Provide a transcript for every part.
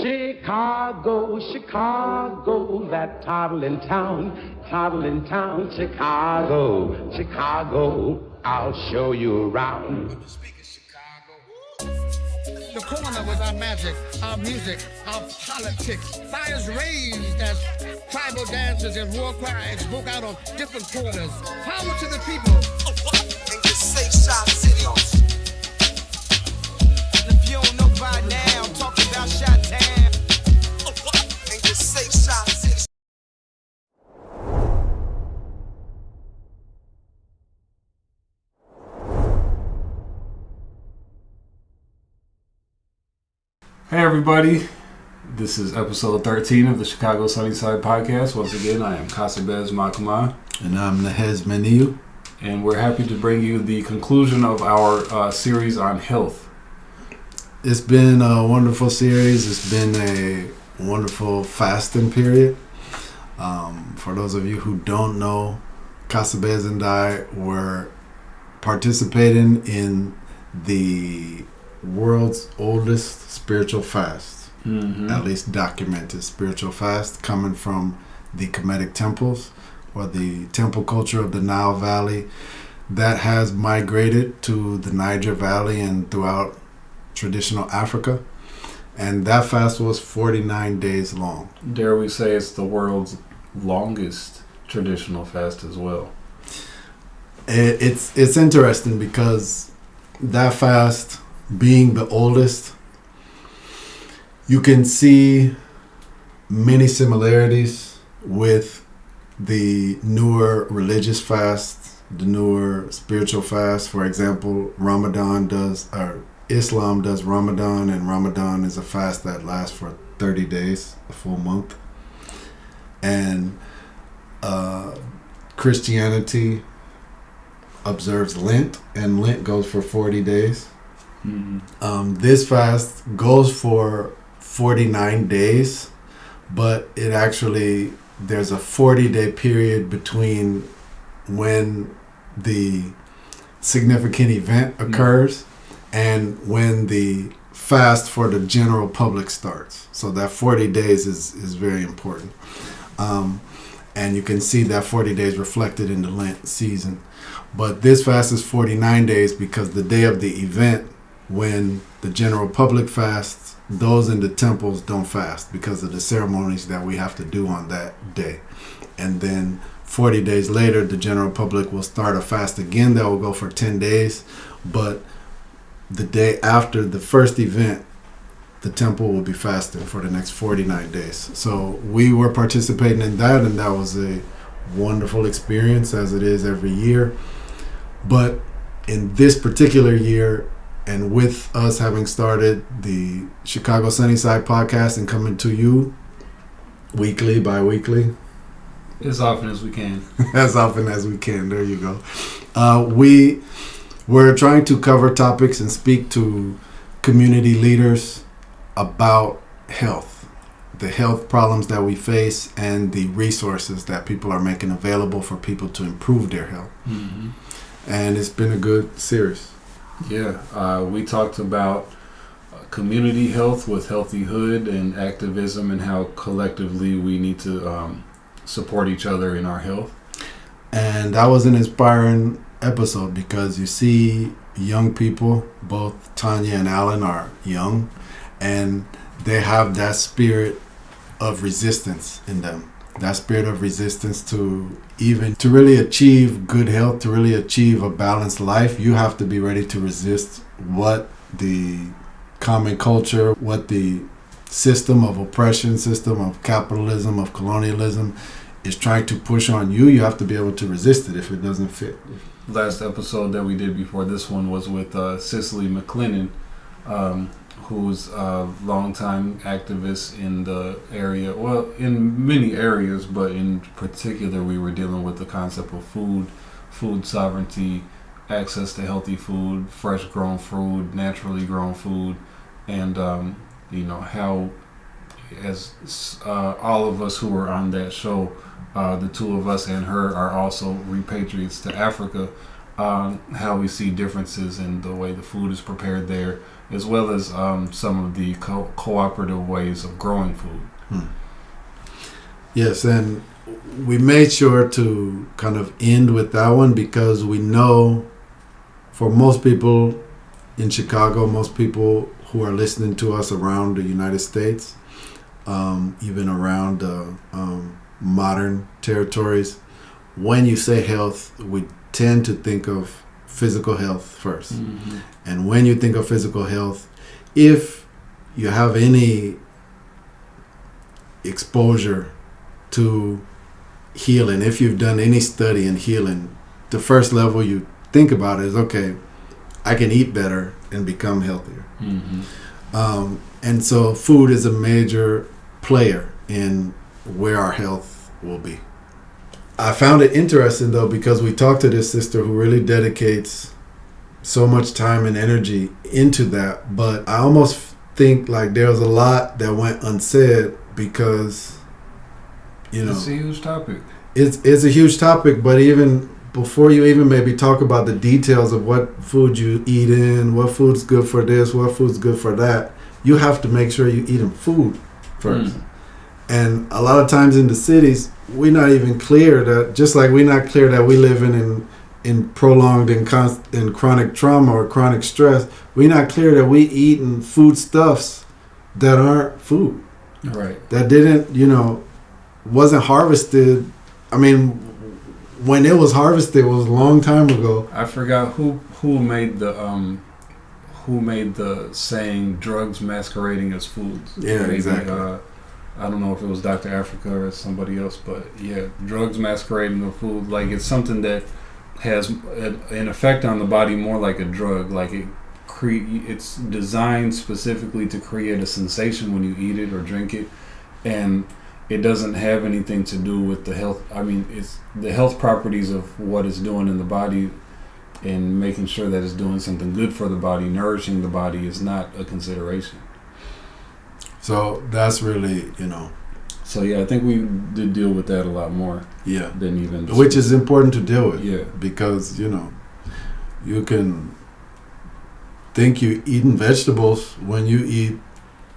Chicago, Chicago, that toddling town, Chicago, Chicago, I'll show you around. The corner was our magic, our music, our politics. Fires raised as tribal dances and war cries broke out on different corners. Power to the people. In the safe shop city. If you don't know by now, I'm talking about Chi-Town. In the safe shop city. Hey everybody, this is episode 13 of the Chicago Sunnyside podcast. Once again, I am Kasabez, Maakmaah. And I'm Nehez, Meniooh. And we're happy to bring you the conclusion of our series on health. It's been a wonderful series. It's been a wonderful fasting period. For those of you who don't know, Kasabez and I were participating in the world's oldest spiritual fast, at least documented spiritual fast, coming from the Kemetic temples, or the temple culture of the Nile Valley that has migrated to the Niger Valley and throughout traditional Africa. And that fast was 49 days long. Dare we say it's the world's longest traditional fast as well. It's interesting because that fast, being the oldest, you can see many similarities with the newer religious fasts, the newer spiritual fasts. For example, Islam does Ramadan, and Ramadan is a fast that lasts for 30 days, a full month. And Christianity observes Lent, and Lent goes for 40 days. This fast goes for 49 days, but there's a 40-day period between when the significant event occurs and when the fast for the general public starts. So that 40 days is very important. And you can see that 40 days reflected in the Lent season. But this fast is 49 days because the day of the event, when the general public fasts, those in the temples don't fast because of the ceremonies that we have to do on that day. And then 40 days later, the general public will start a fast again that will go for 10 days. But the day after the first event, the temple will be fasting for the next 49 days. So we were participating in that, and that was a wonderful experience, as it is every year. But in this particular year, and with us having started the Chicago Sunnyside podcast and coming to you weekly, bi-weekly. As often as we can. As often as we can. There you go. We're trying to cover topics and speak to community leaders about health, the health problems that we face, and the resources that people are making available for people to improve their health. And it's been a good series. Yeah, we talked about community health with Healthy Hood and activism, and how collectively we need to support each other in our health. And that was an inspiring episode because you see young people, both Tanya and Alan are young, and they have that spirit of resistance in them. That spirit of resistance to really achieve good health, to really achieve a balanced life, you have to be ready to resist what the common culture, what the system of oppression, system of capitalism, of colonialism is trying to push on you. You have to be able to resist it if it doesn't fit. Last episode that we did before this one was with Cicely McLennan, who's a longtime activist in the area, well, in many areas, but in particular we were dealing with the concept of food sovereignty, access to healthy food, fresh grown food, naturally grown food, and how, as all of us who were on that show, the two of us and her are also repatriates to Africa. how we see differences in the way the food is prepared there, as well as some of the cooperative ways of growing food. Yes, and we made sure to kind of end with that one because we know for most people in Chicago, most people who are listening to us around the United States, even around modern territories, when you say health, we tend to think of physical health first. Mm-hmm. And when you think of physical health, if you have any exposure to healing, if you've done any study in healing, the first level you think about is, okay, I can eat better and become healthier. Mm-hmm. And so food is a major player in where our health will be. I found it interesting though, because we talked to this sister who really dedicates so much time and energy into that, but I almost think like there was a lot that went unsaid because, you know, it's a huge topic. It's a huge topic, but even before you even maybe talk about the details of what food you eat in, what food's good for this, what food's good for that, you have to make sure you're eating food first. And a lot of times in the cities, we're not even clear that, just like we're not clear that we live in prolonged and chronic trauma or chronic stress, we're not clear that we eating foodstuffs that aren't food. Right. That didn't, you know, wasn't harvested. I mean, when it was harvested, it was a long time ago. I forgot who made the saying drugs masquerading as foods. Yeah, maybe, exactly. I don't know if it was Dr. Africa or somebody else, but yeah, drugs masquerading as food. Like, it's something that has an effect on the body more like a drug. Like it's designed specifically to create a sensation when you eat it or drink it, and it doesn't have anything to do with the health. I mean, it's the health properties of what it's doing in the body, and making sure that it's doing something good for the body, nourishing the body, is not a consideration. So that's really, you know. So yeah, I think we did deal with that a lot more. Yeah. Than even. Which is important to deal with. Yeah. Because, you know, you can think you're eating vegetables when you eat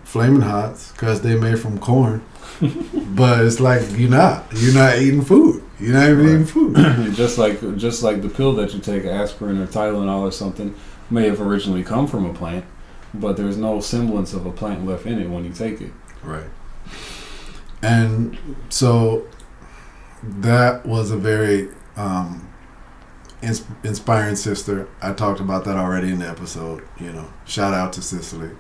Flamin' Hots because they're made from corn. But it's like you're not eating food. You're not even eating food. just like the pill that you take, aspirin or Tylenol or something, may have originally come from a plant, but there's no semblance of a plant left in it when you take it. Right. And so that was a very inspiring sister. I talked about that already in the episode. You know, shout out to Cicely.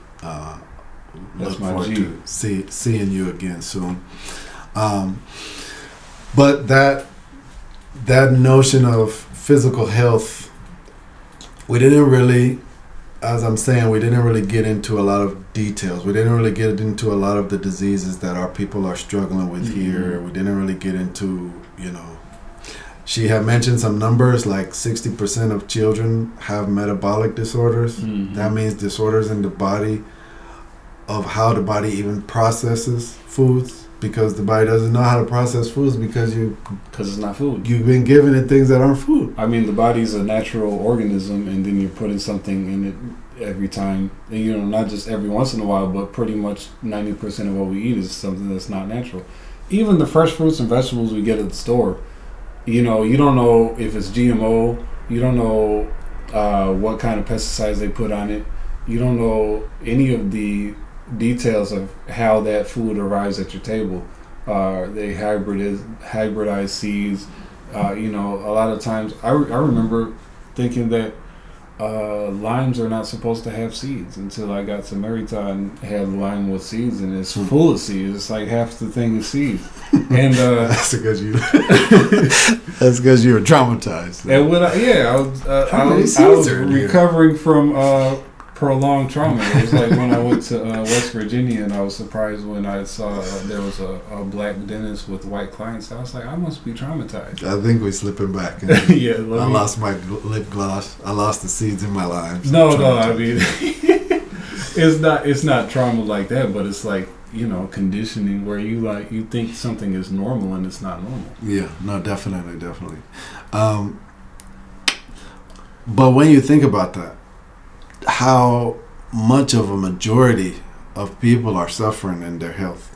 Look forward to seeing you again soon. But that notion of physical health, we didn't really, as I'm saying, we didn't really get into a lot of details. We didn't really get into a lot of the diseases that our people are struggling with here. We didn't really get into, you know, she had mentioned some numbers, like 60% of children have metabolic disorders. That means disorders in the body of how the body even processes foods, because the body doesn't know how to process foods because it's not food. You've been giving it things that aren't food. I mean, the body's a natural organism, and then you're putting something in it every time. And, you know, not just every once in a while, but pretty much 90% of what we eat is something that's not natural. Even the fresh fruits and vegetables we get at the store, you know, you don't know if it's GMO. You don't know what kind of pesticides they put on it. You don't know any of the details of how that food arrives at your table. They hybridize seeds. You know, a lot of times I remember thinking that limes are not supposed to have seeds until I got to Merita and had lime with seeds, and it's full of seeds. It's like half the thing is seeds. And that's because you were traumatized. And when I was recovering from prolonged trauma. It was like when I went to West Virginia, and I was surprised when I saw there was a black dentist with white clients. I was like, I must be traumatized. I think we're slipping back. Yeah, I lost my lip gloss. I lost the seeds in my limes. No, I mean, it's not trauma like that, but it's like, you know, conditioning where you think something is normal and it's not normal. Yeah, no, definitely. But when you think about that, how much of a majority of people are suffering in their health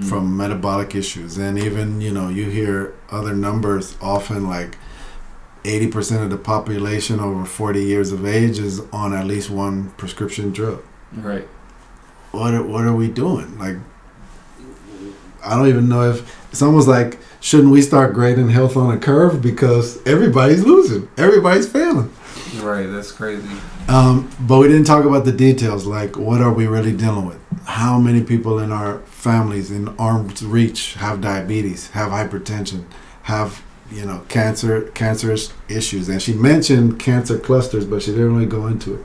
from metabolic issues, and even you hear other numbers often like 80% of the population over 40 years of age is on at least one prescription drug. Right. What are we doing? Like, I don't even know if it's almost like, shouldn't we start grading health on a curve because everybody's losing, everybody's failing. Right, that's crazy. But we didn't talk about the details, like what are we really dealing with? How many people in our families in arm's reach have diabetes, have hypertension, have cancerous issues? And she mentioned cancer clusters, but she didn't really go into it.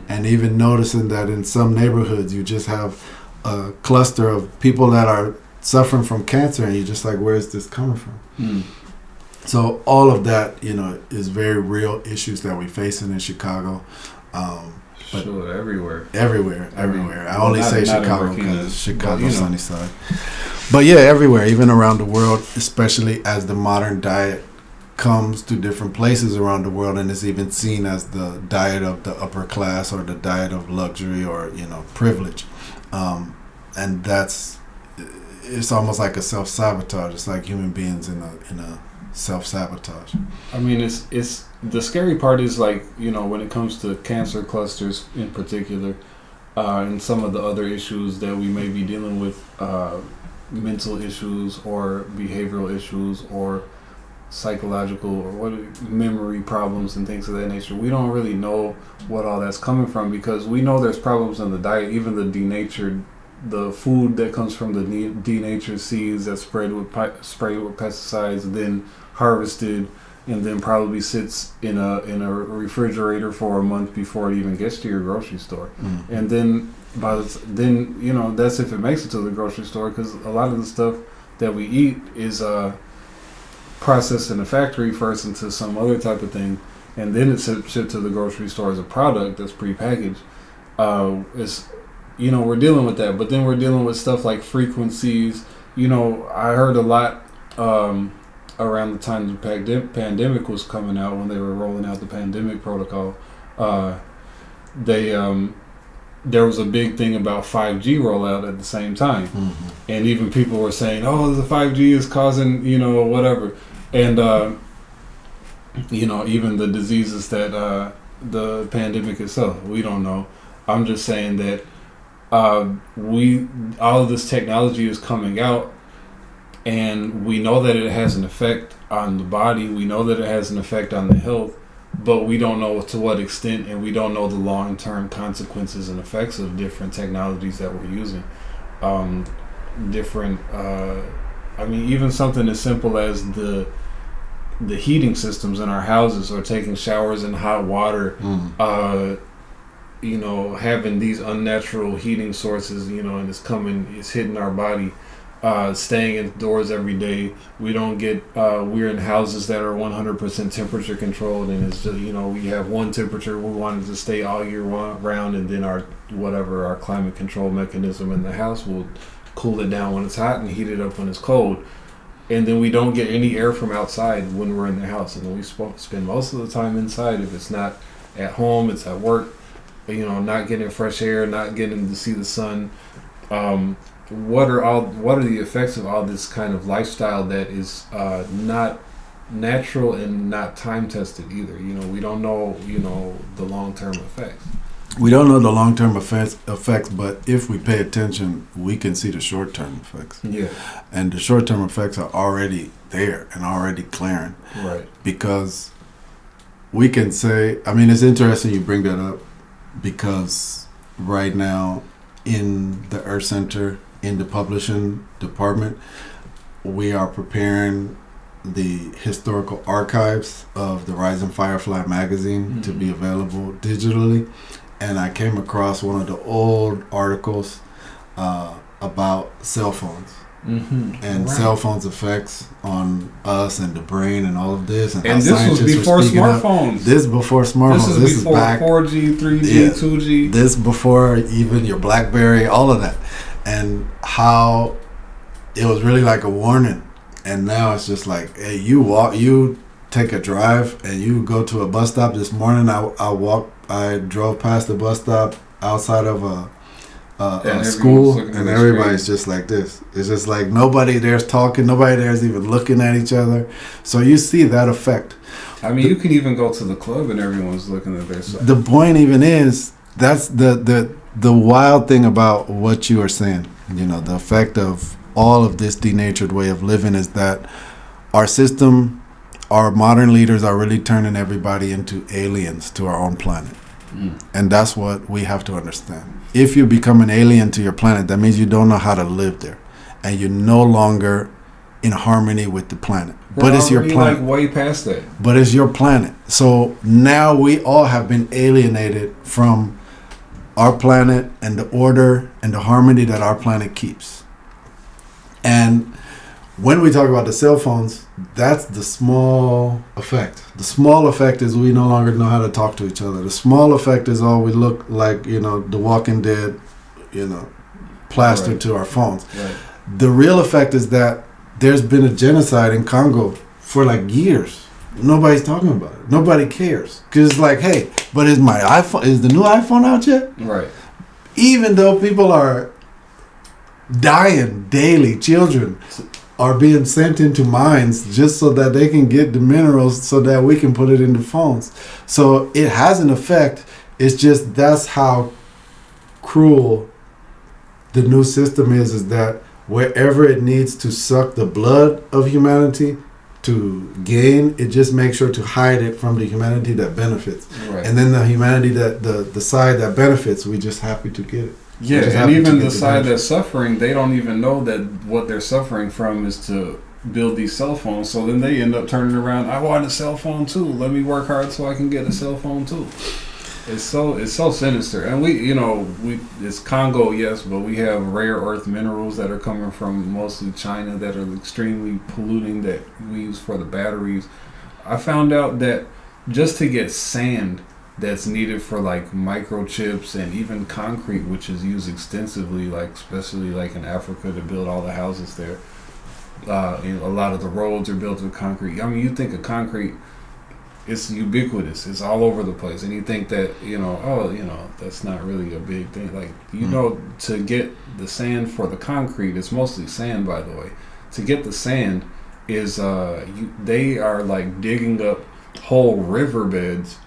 And even noticing that in some neighborhoods you just have a cluster of people that are suffering from cancer, and you're just like, where's this coming from? So all of that, is very real issues that we facing in Chicago. But sure, everywhere. I only say Chicago because it's Chicago, Sunnyside. But yeah, everywhere, even around the world, especially as the modern diet comes to different places around the world, and is even seen as the diet of the upper class or the diet of luxury or privilege. And it's almost like a self-sabotage. It's like human beings in a self-sabotage. I mean, it's the scary part is like, when it comes to cancer clusters in particular, and some of the other issues that we may be dealing with, mental issues or behavioral issues or psychological or memory problems and things of that nature. We don't really know what all that's coming from, because we know there's problems in the diet, even the denatured, the food that comes from the denatured seeds that's sprayed with pesticides, then harvested, and then probably sits in a refrigerator for a month before it even gets to your grocery store. And then that's if it makes it to the grocery store, because a lot of the stuff that we eat is processed in a factory first into some other type of thing, and then it's shipped to the grocery store as a product that's prepackaged. We're dealing with that, but then we're dealing with stuff like frequencies. I heard a lot around the time the pandemic was coming out, when they were rolling out the pandemic protocol. There was a big thing about 5G rollout at the same time, and even people were saying, "Oh, the 5G is causing whatever," and even the diseases that the pandemic itself. We don't know. I'm just saying that all of this technology is coming out, and we know that it has an effect on the body. We know that it has an effect on the health, but we don't know to what extent, and we don't know the long-term consequences and effects of different technologies that we're using. Even something as simple as the heating systems in our houses, or taking showers in hot water, having these unnatural heating sources, and it's hitting our body. Staying indoors every day. We don't get, we're in houses that are 100% temperature controlled, and it's just, we have one temperature we wanted to stay all year round, and then our climate control mechanism in the house will cool it down when it's hot and heat it up when it's cold. And then we don't get any air from outside when we're in the house, and then we spend most of the time inside. If it's not at home, it's at work, not getting fresh air, not getting to see the sun. What are the effects of all this kind of lifestyle that is not natural and not time tested either? We don't know the long-term effects. We don't know the long-term effects, but if we pay attention, we can see the short-term effects. Yeah. And the short-term effects are already there and already clearing. Right. Because we can say, it's interesting you bring that up, because right now in the Earth Center, in the publishing department, we are preparing the historical archives of the Rising Firefly magazine to be available digitally. And I came across one of the old articles about cell phones and cell phones' effects on us and the brain and all of this. And this was before smartphones. This before smartphones. This is before back, 4G, 3G, 2G. This before even your BlackBerry, all of that. And how it was really like a warning. And now it's just like, hey, you take a drive and you go to a bus stop. This morning I drove past the bus stop outside of a school, and everybody's just like this. It's just like nobody there's talking, nobody there's even looking at each other. So you see that effect. I mean, you can even go to the club and everyone's looking at their side. The point even is, that's the wild thing about what you are saying. You know, the effect of all of this denatured way of living is that our system, our modern leaders are really turning everybody into aliens to our own planet. And that's what we have to understand. If you become an alien to your planet, that means you don't know how to live there, and you're no longer in harmony with the planet. But it's your planet. Like way past that. But it's your planet. So now we all have been alienated from our planet and the order and the harmony that our planet keeps. And when we talk about the cell phones, that's the small effect. The small effect is we no longer know how to talk to each other. The small effect is we look like, you know, the Walking Dead, you know, plastered to our phones. Right. The real effect is that there's been a genocide in Congo for like years. Nobody's talking about it. Nobody cares. Because it's like, hey, but is the new iPhone out yet? Right. Even though people are dying daily, children are being sent into mines just so that they can get the minerals so that we can put it into phones. So it has an effect. It's just that's how cruel the new system is that wherever it needs to suck the blood of humanity to gain, it just makes sure to hide it from the humanity that benefits. Right. And then the humanity that the side that benefits, we just happy to get it. Yeah, and even the side that's suffering, they don't even know that what they're suffering from is to build these cell phones. So then they end up turning around, I want a cell phone too. Let me work hard so I can get a cell phone too. It's so sinister. And it's Congo, yes, but we have rare earth minerals that are coming from mostly China that are extremely polluting that we use for the batteries. I found out that just to get sand that's needed for like microchips and even concrete, which is used extensively, like especially like in Africa to build all the houses there. A lot of the roads are built with concrete. I mean, you think of concrete, it's ubiquitous. It's all over the place, and you think that that's not really a big thing. Like to get the sand for the concrete, it's mostly sand, by the way. To get the sand is they are like digging up whole riverbeds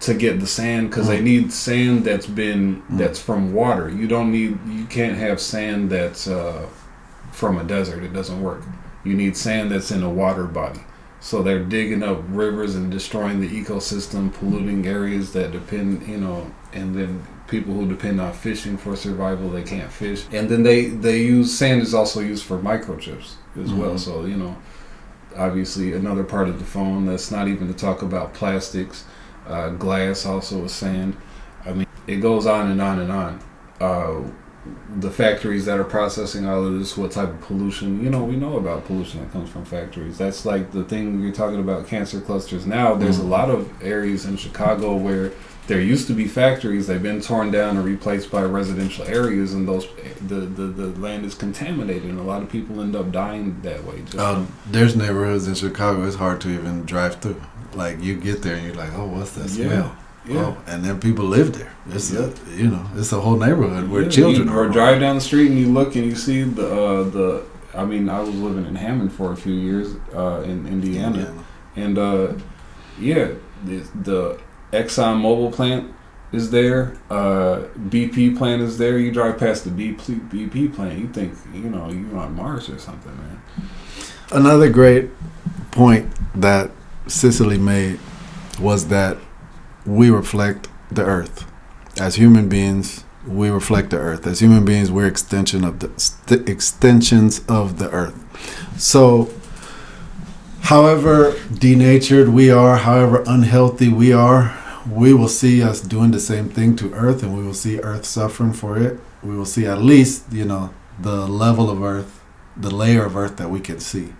to get the sand because they need sand that's from water. You can't have sand that's from a desert. It doesn't work. You need sand that's in a water body. So they're digging up rivers and destroying the ecosystem, polluting areas that depend, and then people who depend on fishing for survival, they can't fish. And then they use sand is also used for microchips as well. So, obviously another part of the phone. That's not even to talk about plastics. Glass also is sand. I mean, it goes on and on and on. The factories that are processing all of this, what type of pollution, we know about pollution that comes from factories. That's like the thing you're talking about, cancer clusters. Now there's a lot of areas in Chicago where there used to be factories. They've been torn down and replaced by residential areas, and the land is contaminated, and a lot of people end up dying that way. There's neighborhoods in Chicago it's hard to even drive through. Like you get there and you're like, oh, what's that smell? Yeah. Oh, and then people live there. It's it's a whole neighborhood where children or drive down the street and you look and you see the. I mean, I was living in Hammond for a few years in Indiana. And the Exxon Mobil plant is there. BP plant is there. You drive past the BP plant, you think you're on Mars or something, man. Another great point that Cicely made was that we reflect the earth. As human beings, we reflect the earth. As human beings, we're extensions of the earth. So, however denatured we are, however unhealthy we are, we will see us doing the same thing to earth, and we will see earth suffering for it. We will see at least, the level of earth, the layer of earth that we can see.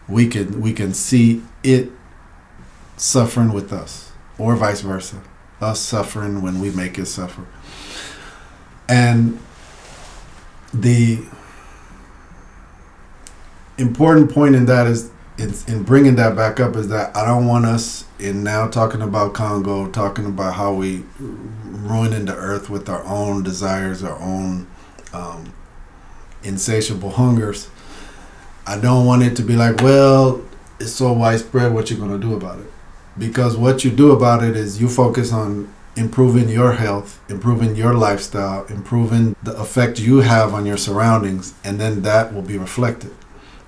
We can see it suffering with us, or vice versa, us suffering when we make it suffer. And the important point in that in bringing that back up is that I don't want us in now talking about Congo, talking about how we ruining the earth with our own desires, our own insatiable hungers. I don't want it to be like, well, it's so widespread, what you going to do about it? Because what you do about it is you focus on improving your health, improving your lifestyle, improving the effect you have on your surroundings, and then that will be reflected.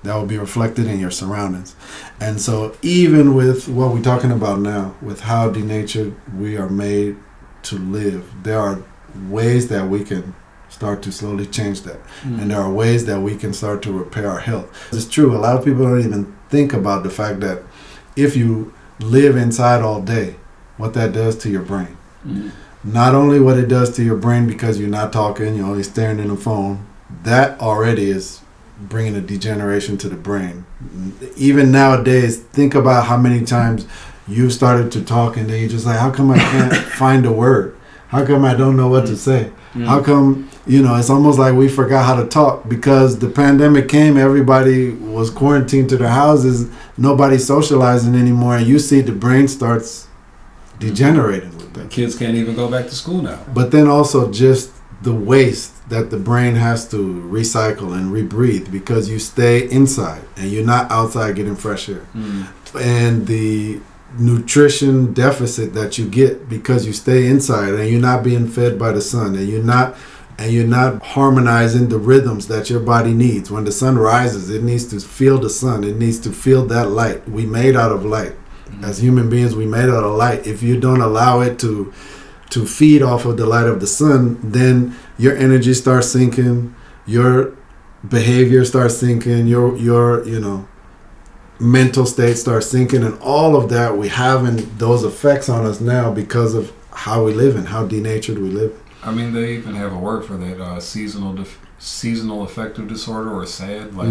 That will be reflected in your surroundings. And so even with what we're talking about now, with how denatured we are made to live, there are ways that we can start to slowly change that. And there are ways that we can start to repair our health. It's true, a lot of people don't even think about the fact that if you live inside all day, what that does to your brain. Not only what it does to your brain because you're not talking, you're only staring in the phone, that already is bringing a degeneration to the brain. Even nowadays, think about how many times you started to talk and then you're just like, how come I can't find a word? How come I don't know what to say? How come, it's almost like we forgot how to talk because the pandemic came, everybody was quarantined to their houses, nobody's socializing anymore, and you see the brain starts degenerating with that. Kids can't even go back to school now. But then also just the waste that the brain has to recycle and rebreathe because you stay inside and you're not outside getting fresh air. And the nutrition deficit that you get because you stay inside and you're not being fed by the sun and you're not harmonizing the rhythms that your body needs. When the sun rises, it needs to feel the sun. It needs to feel that light. We made out of light. As human beings, we made out of light. If you don't allow it to feed off of the light of the sun, then your energy starts sinking, your behavior starts sinking, your mental state starts sinking, and all of that we having those effects on us now because of how we live and how denatured we live. I mean, they even have a word for that, seasonal affective disorder, or SAD, like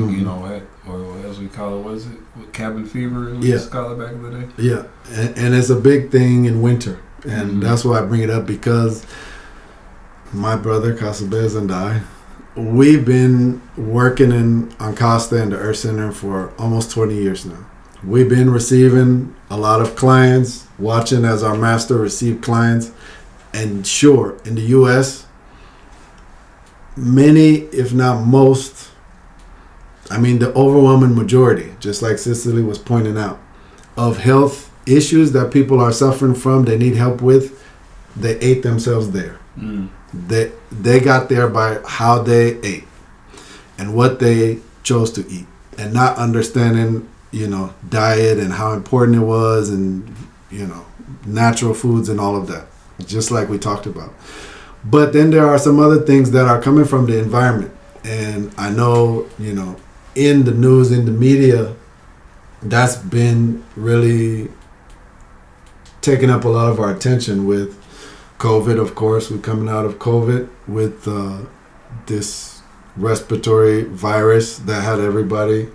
or as we call it, what is it? Cabin fever, we used to call it back in the day. Yeah, and it's a big thing in winter, and that's why I bring it up because my brother Kasabez and I, we've been working on Costa and the Earth Center for almost 20 years now. We've been receiving a lot of clients, watching as our master receive clients. And sure, in the U.S., many, if not most, the overwhelming majority, just like Cicely was pointing out, of health issues that people are suffering from, they need help with, they ate themselves there. They got there by how they ate and what they chose to eat, and not understanding, diet and how important it was, and natural foods and all of that, just like we talked about. But then there are some other things that are coming from the environment, and I know, in the news, in the media, that's been really taking up a lot of our attention with COVID. Of course, we're coming out of COVID with this respiratory virus that had everybody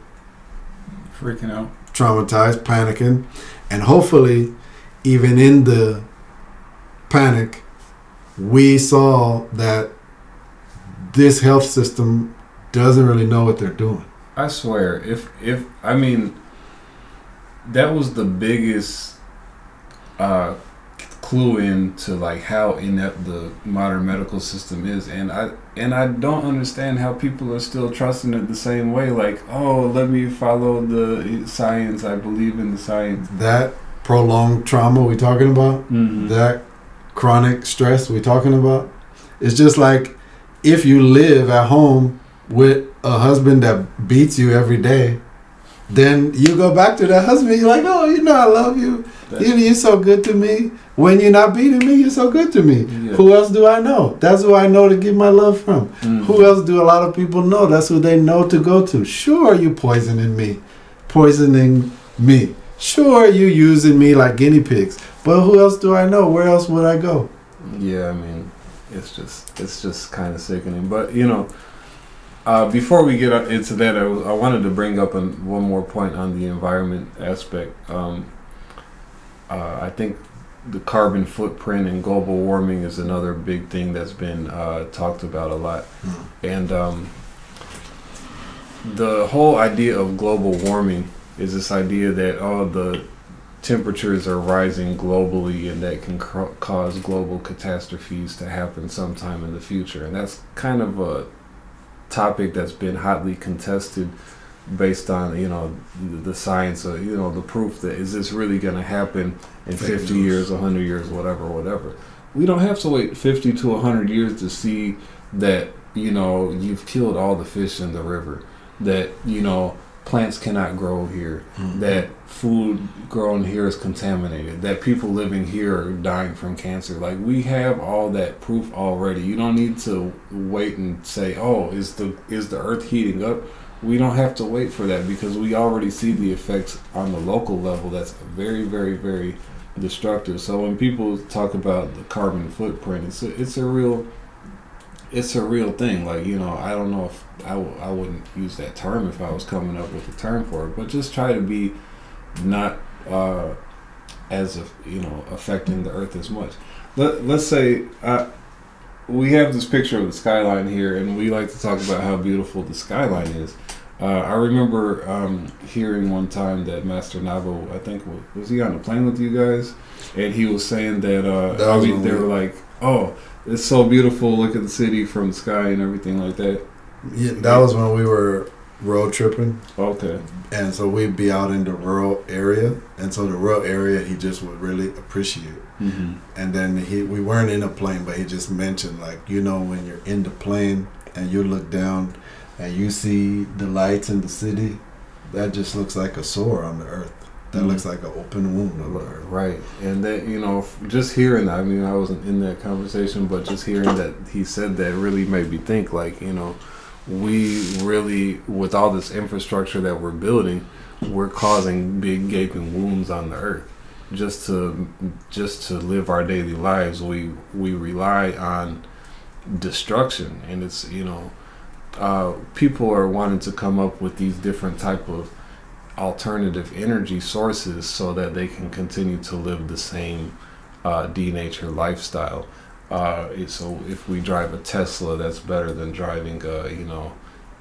freaking out, traumatized, panicking, and hopefully even in the panic we saw that this health system doesn't really know what they're doing. I swear, if that was the biggest clue into like how inept the modern medical system is, and I don't understand how people are still trusting it the same way. Like, oh, let me follow the science. I believe in the science. That prolonged trauma we talking about, that chronic stress we talking about, it's just like if you live at home with a husband that beats you every day, then you go back to that husband. You're like, oh, I love you. You're so good to me. When you're not beating me, you're so good to me. Yeah. Who else do I know? That's who I know to get my love from. Who else do a lot of people know? That's who they know to go to. Sure, you poisoning me. Sure, you using me like guinea pigs. But who else do I know? Where else would I go? Yeah, it's just kind of sickening. But before we get into that, I wanted to bring up one more point on the environment aspect. I think the carbon footprint and global warming is another big thing that's been talked about a lot. And the whole idea of global warming is this idea that the temperatures are rising globally and that can cause global catastrophes to happen sometime in the future. And that's kind of a topic that's been hotly contested based on, the science of, the proof that is this really going to happen in 50 years, 100 years, whatever. We don't have to wait 50 to 100 years to see that, you've killed all the fish in the river, that, plants cannot grow here, that food grown here is contaminated, that people living here are dying from cancer. Like, we have all that proof already. You don't need to wait and say, is the earth heating up? We don't have to wait for that, because we already see the effects on the local level. That's very, very, very destructive. So when people talk about the carbon footprint, it's a real thing. Like, I don't know if I wouldn't use that term if I was coming up with a term for it, but just try to be not as if, affecting the earth as much. Let's say we have this picture of the skyline here, and we like to talk about how beautiful the skyline is. I remember hearing one time that Master Navo, I think, was he on a plane with you guys? And he was saying that, they were like, it's so beautiful, look at the city from the sky and everything like that. Yeah, that was when we were road tripping. Okay. And so we'd be out in the rural area. And so the rural area he just would really appreciate. Mm-hmm. And then we weren't in a plane, but he just mentioned, like, when you're in the plane and you look down and you see the lights in the city, that just looks like a sore on the earth. That looks like an open wound on the earth. Right. And that, just hearing that, I wasn't in that conversation, but just hearing that he said that really made me think, like, we really, with all this infrastructure that we're building, we're causing big gaping wounds on the earth. Just to live our daily lives, we rely on destruction, and it's, people are wanting to come up with these different type of alternative energy sources so that they can continue to live the same denatured lifestyle. So if we drive a Tesla, that's better than driving a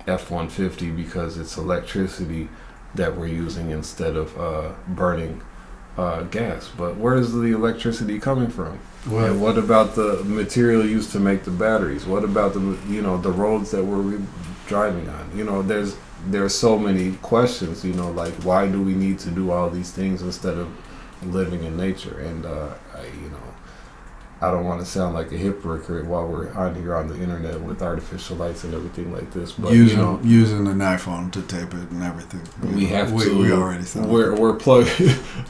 F-150, because it's electricity that we're using instead of burning gas. But where is the electricity coming from? Well, and what about the material used to make the batteries? What about the the roads that we're driving on? There's so many questions. Like, why do we need to do all these things instead of living in nature? And I don't want to sound like a hypocrite while we're on here on the internet with artificial lights and everything like this, but using an iPhone to tape it and everything. We already sound we're plugged.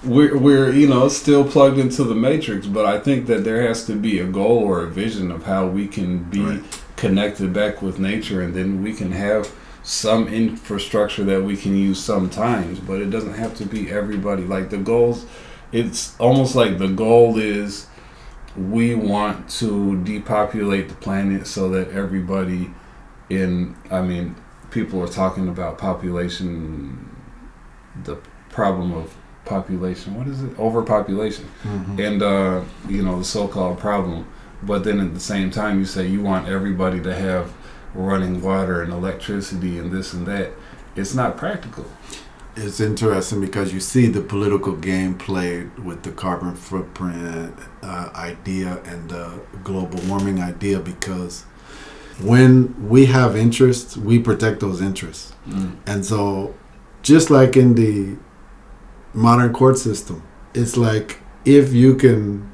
we're still plugged into the matrix. But I think that there has to be a goal or a vision of how we can be connected back with nature, and then we can have some infrastructure that we can use sometimes. But it doesn't have to be everybody. Like, the goals, it's almost like the goal is, we want to depopulate the planet so that everybody people are talking about population, the problem of population, what is it? Overpopulation. Mm-hmm. And, the so-called problem. But then at the same time, you say you want everybody to have running water and electricity and this and that. It's not practical. It's interesting because you see the political game played with the carbon footprint idea and the global warming idea, because when we have interests, we protect those interests. And so just like in the modern court system, it's like, if you can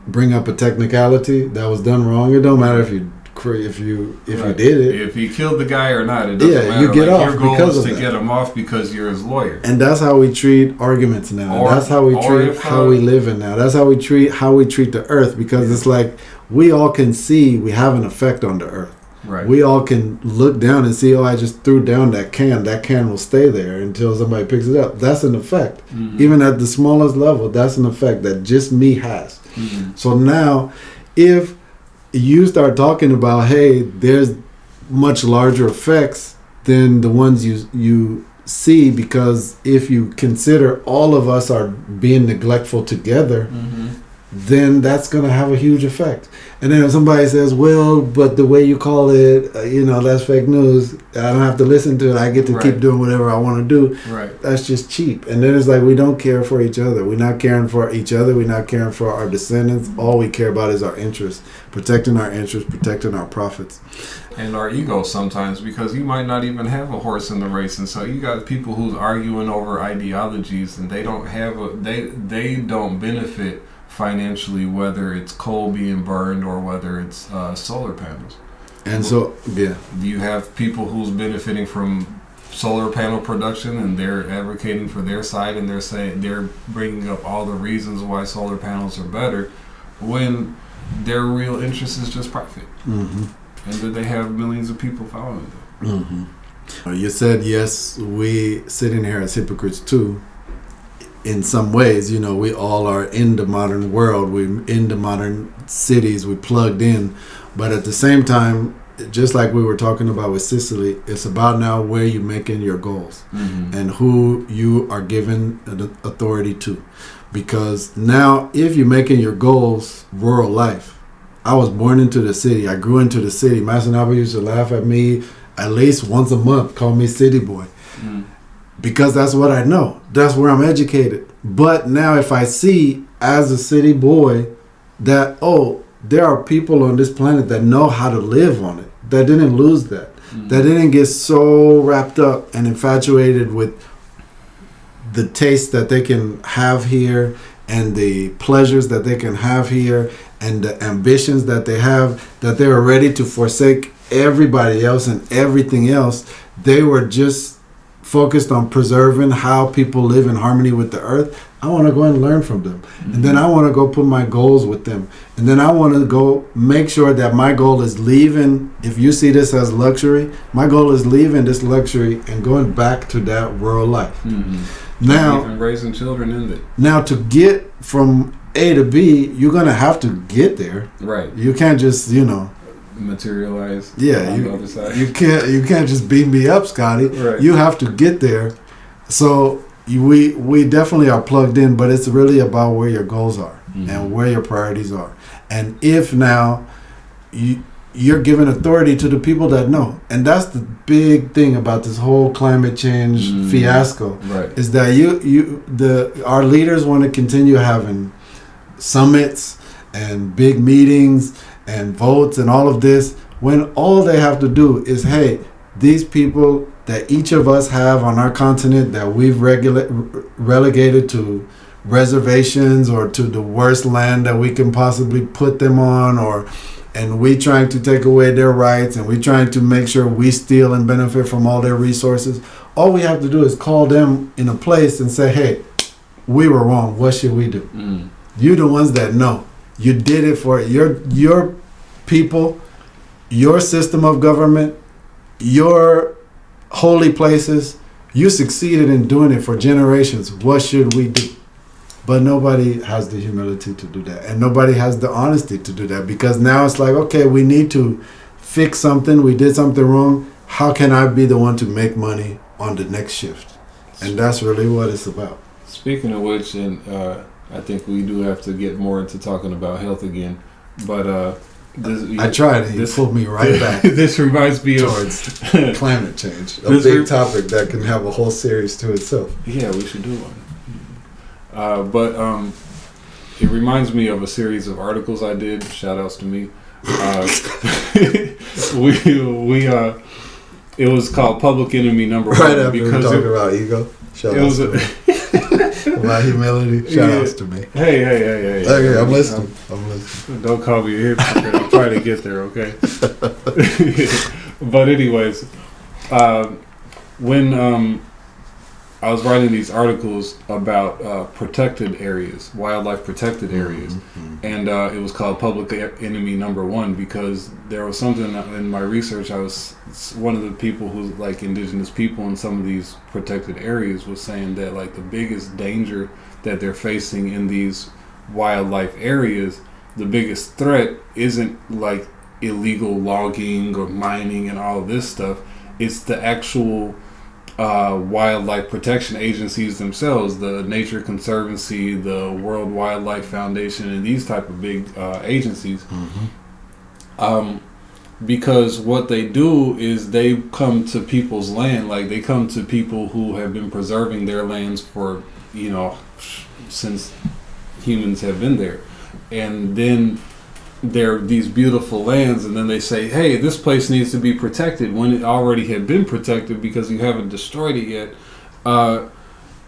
bring up a technicality that was done wrong, it don't matter if you did it. If you killed the guy or not, it doesn't matter. You get off your goal because is of to that. get him off because you're his lawyer. And that's how we treat arguments now. That's how we treat how we live in now. That's how we treat the earth, because it's like, we all can see we have an effect on the earth. Right. We all can look down and see, I just threw down that can. That can will stay there until somebody picks it up. That's an effect. Mm-hmm. Even at the smallest level, that's an effect that just me has. Mm-hmm. So now, if you start talking about, hey, there's much larger effects than the ones you see, because if you consider all of us are being neglectful together, then that's going to have a huge effect. And then if somebody says, well, but the way you call it, that's fake news, I don't have to listen to it, I get to keep doing whatever I want to do, that's just cheap. And then it's like, we don't care for each other. We're not caring for each other. We're not caring for our descendants. All we care about is our interests, protecting our interests, protecting our profits. And our egos sometimes, because you might not even have a horse in the race. And so you got people who's arguing over ideologies, and they don't have they don't benefit financially, whether it's coal being burned or whether it's solar panels. And so, you have people who's benefiting from solar panel production, and they're advocating for their side, and they're saying, they're bringing up all the reasons why solar panels are better, when their real interest is just profit. Mm-hmm. And that they have millions of people following them. Mm-hmm. You said, yes, we sitting here as hypocrites too. In some ways, we all are in the modern world. We're in the modern cities. We plugged in. But at the same time, just like we were talking about with Sicily, it's about now where you're making your goals and who you are giving authority to. Because now, if you're making your goals rural life, I was born into the city. I grew into the city. Master Naba used to laugh at me at least once a month, call me city boy. Because that's what I know. That's where I'm educated. But now if I see as a city boy that, there are people on this planet that know how to live on it, that didn't lose that, that didn't get so wrapped up and infatuated with the taste that they can have here and the pleasures that they can have here and the ambitions that they have, that they were ready to forsake everybody else and everything else. They were just focused on preserving how people live in harmony with the earth. I want to go and learn from them. And then I want to go put my goals with them. And then I want to go make sure that my goal is leaving, if you see this as luxury, my goal is leaving this luxury and going back to that rural life. Now, even raising children in it. Now, to get from A to B, you're going to have to get there. Right. You can't just, materialize. Yeah, on the other side. you can't just beat me up, Scotty. Right. You have to get there. So we definitely are plugged in, but it's really about where your goals are and where your priorities are. And if now you're giving authority to the people that know, and that's the big thing about this whole climate change fiasco, is that our leaders want to continue having summits and big meetings and votes and all of this, when all they have to do is, hey, these people that each of us have on our continent that we've relegated to reservations or to the worst land that we can possibly put them on, and we trying to take away their rights, and we trying to make sure we steal and benefit from all their resources. All we have to do is call them in a place and say, hey, we were wrong. What should we do? You're the ones that know. You did it for your people, your system of government, your holy places. You succeeded in doing it for generations. What should we do? But nobody has the humility to do that. And nobody has the honesty to do that, because now it's like, okay, we need to fix something. We did something wrong. How can I be the one to make money on the next shift? And that's really what it's about. Speaking of which, and I think we do have to get more into talking about health again. But I tried and he pulled me right back. This reminds me towards climate change, a big topic that can have a whole series to itself. Yeah, we should do one. But it reminds me of a series of articles I did. Shout outs to me. It was called Public Enemy Number One. Right after we were talking about ego. Shout outs to me. About humility. Shout outs to me. Hey. Okay, I'm listening. Don't call me a hypocrite. I'm trying to get there, okay? But anyways, when I was writing these articles about protected areas, wildlife protected areas, and it was called Public Enemy Number One because there was something in my research. I was one of the people who, like indigenous people in some of these protected areas, was saying that like the biggest danger that they're facing in these wildlife areas, the biggest threat isn't like illegal logging or mining and all of this stuff. It's the actual wildlife protection agencies themselves, the Nature Conservancy, the World Wildlife Foundation, and these type of big agencies. Because what they do is they come to people's land, like they come to people who have been preserving their lands for, since humans have been there. And then there are these beautiful lands, and then they say, hey, this place needs to be protected when it already had been protected because you haven't destroyed it yet.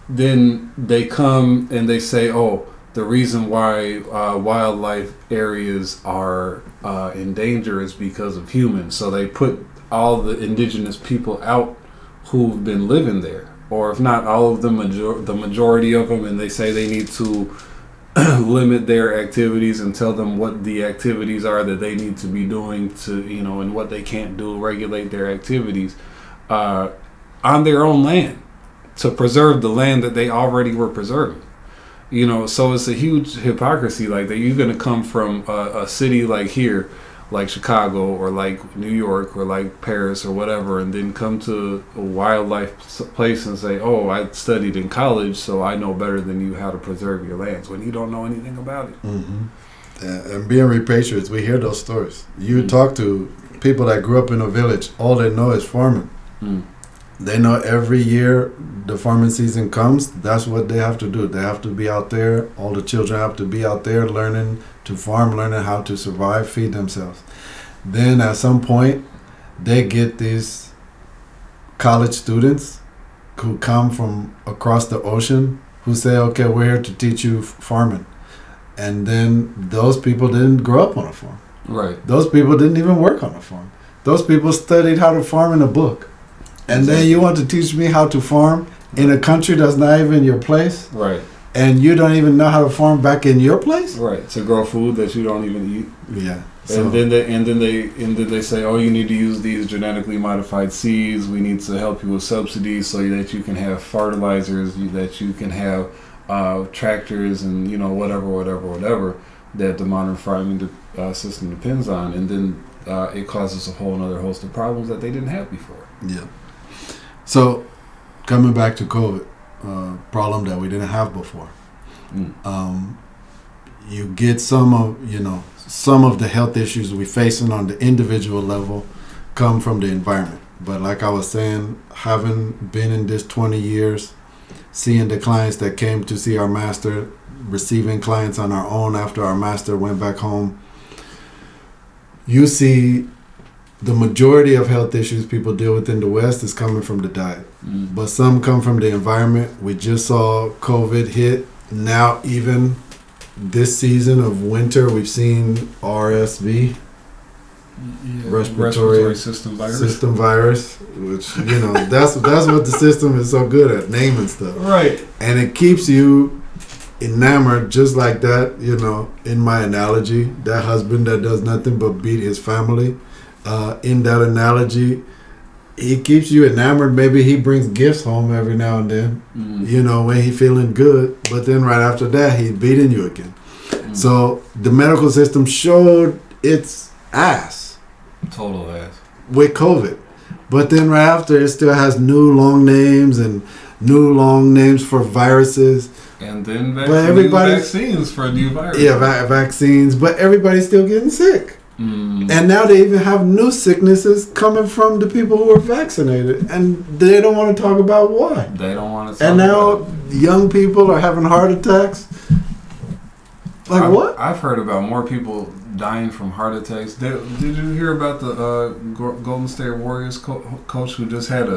Then they come and they say, oh, the reason why wildlife areas are in danger is because of humans. So they put all the indigenous people out who've been living there, or if not all of them, the majority of them, and they say they need to limit their activities and tell them what the activities are that they need to be doing to, and what they can't do, regulate their activities on their own land to preserve the land that they already were preserving. So it's a huge hypocrisy. Like that, you're gonna come from a city like here, like Chicago or like New York or like Paris or whatever, and then come to a wildlife place and say, "Oh, I studied in college, so I know better than you how to preserve your lands," when you don't know anything about it. And being repatriates, we hear those stories. You talk to people that grew up in a village, all they know is farming. They know every year the farming season comes, that's what they have to do. They have to be out there. All the children have to be out there learning to farm, learning how to survive, feed themselves. Then at some point, they get these college students who come from across the ocean who say, okay, we're here to teach you farming. And then those people didn't grow up on a farm. Right. Those people didn't even work on a farm. Those people studied how to farm in a book. And then you want to teach me how to farm in a country that's not even your place? Right. And you don't even know how to farm back in your place? Right. To grow food that you don't even eat. Yeah. So. And then they say, oh, you need to use these genetically modified seeds. We need to help you with subsidies so that you can have fertilizers, that you can have tractors, and whatever that the modern farming system depends on. And then it causes a whole other host of problems that they didn't have before. Yeah. So, coming back to COVID, problem that we didn't have before. You get some of the health issues we facing on the individual level come from the environment. But like I was saying, having been in this 20 years, seeing the clients that came to see our master, receiving clients on our own after our master went back home, you see the majority of health issues people deal with in the West is coming from the diet. But some come from the environment. We just saw COVID hit. Now even this season of winter, we've seen RSV, respiratory system virus, which, that's what the system is so good at, naming stuff. Right. And it keeps you enamored, just like that, in my analogy, that husband that does nothing but beat his family. In that analogy, he keeps you enamored. Maybe he brings gifts home every now and then, when he's feeling good. But then right after that, he's beating you again. So the medical system showed its ass. Total ass. With COVID. But then right after, it still has new long names for viruses. And then vaccines for new viruses. Yeah, vaccines. But everybody's still getting sick. And now they even have new sicknesses coming from the people who are vaccinated, and they don't want to talk about why. They don't want to talk about it. And now young people are having heart attacks. What? I've heard about more people dying from heart attacks. Did you hear about the Golden State Warriors coach who just had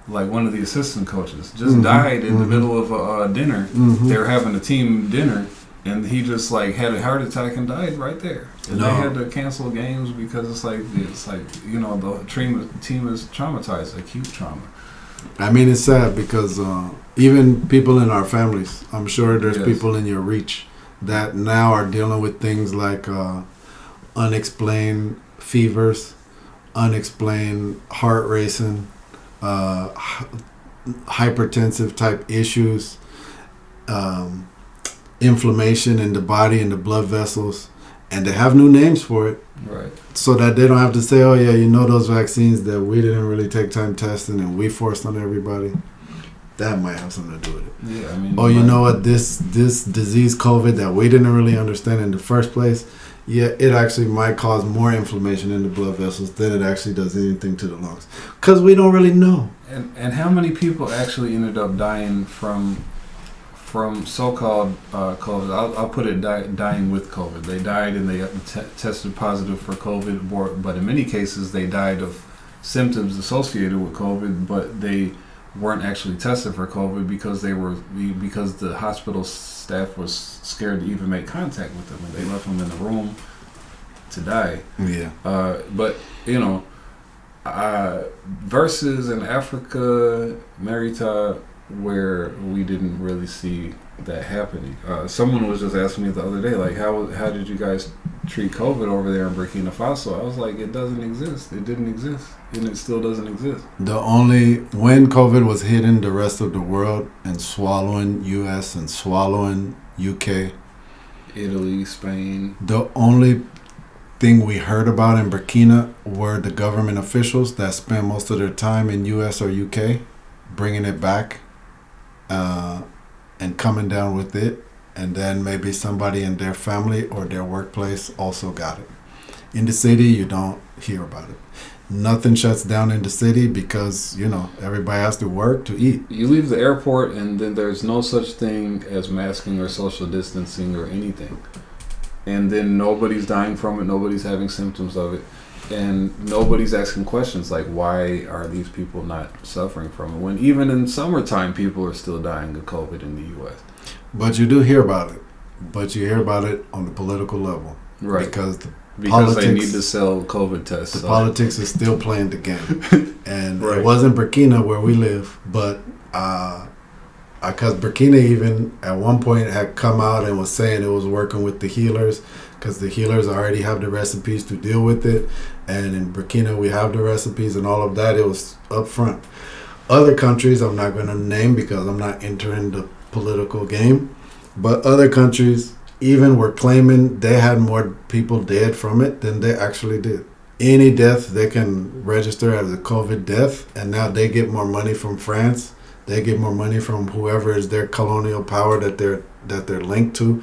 one of the assistant coaches just died in the middle of a dinner? They were having a team dinner. And he just had a heart attack and died right there. And they had to cancel games because the team is traumatized, acute trauma. I mean, it's sad because even people in our families, I'm sure there's people in your reach that now are dealing with things like unexplained fevers, unexplained heart racing, hypertensive type issues, inflammation in the body and the blood vessels, And they have new names for it. Right. So that they don't have to say, oh, yeah, you know those vaccines that we didn't really take time testing and we forced on everybody. That might have something to do with it. Yeah, I mean. Oh, you know what? This disease, COVID, that we didn't really understand in the first place, yeah, it actually might cause more inflammation in the blood vessels than it actually does anything to the lungs. Because we don't really know. And how many people actually ended up dying from so-called COVID? I'll put it dying with COVID. They died and they tested positive for COVID, but in many cases they died of symptoms associated with COVID, but they weren't actually tested for COVID because the hospital staff was scared to even make contact with them, and they left them in the room to die. Yeah. But versus in Africa, Merita, where we didn't really see that happening. Someone was just asking me the other day, like, how did you guys treat COVID over there in Burkina Faso? I was like, it doesn't exist. It didn't exist, and it still doesn't exist. When COVID was hitting the rest of the world and swallowing US and swallowing UK, Italy, Spain. the only thing we heard about in Burkina were the government officials that spent most of their time in US or UK bringing it back and coming down with it, and then maybe somebody in their family or their workplace also got it. In the city, you don't hear about it. Nothing shuts down in the city because, everybody has to work to eat. You leave the airport and then there's no such thing as masking or social distancing or anything. And then nobody's dying from it, nobody's having symptoms of it, and nobody's asking questions like, why are these people not suffering from it? When even in summertime, people are still dying of COVID in the U.S. But you do hear about it. But you hear about it on the political level. Right. Because they need to sell COVID tests. The politics is still playing the game. And right. It wasn't Burkina where we live, but because Burkina even at one point had come out and was saying it was working with the healers, because the healers already have the recipes to deal with it. And in Burkina, we have the recipes and all of that. It was up front. Other countries, I'm not going to name because I'm not entering the political game, but other countries even were claiming they had more people dead from it than they actually did. Any death they can register as a COVID death, and now they get more money from France. They get more money from whoever is their colonial power that they're linked to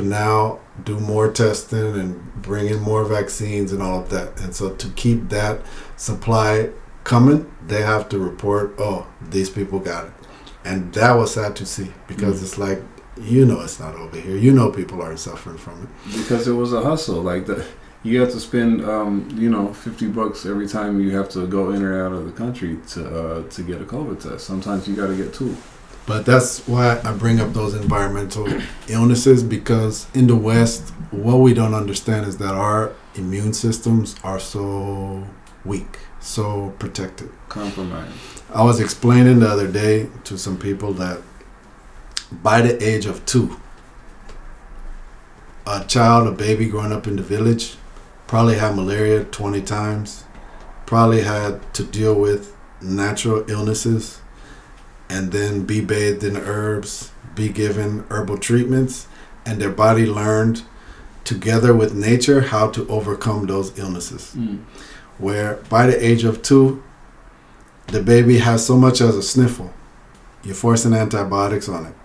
now do more testing and bring in more vaccines and all of that. And so to keep that supply coming, they have to report, oh, these people got it. And that was sad to see because it's like, it's not over here. People are suffering from it. Because it was a hustle. Like you have to spend, $50 every time you have to go in or out of the country to get a COVID test. Sometimes you got to get two. But that's why I bring up those environmental illnesses, because in the West, what we don't understand is that our immune systems are so weak, so protected. Compromised. I was explaining the other day to some people that by the age of 2, a baby growing up in the village, probably had malaria 20 times, probably had to deal with natural illnesses, and then be bathed in herbs, be given herbal treatments, and their body learned together with nature how to overcome those illnesses. Where by the age of 2, the baby has so much as a sniffle. You're forcing antibiotics on it.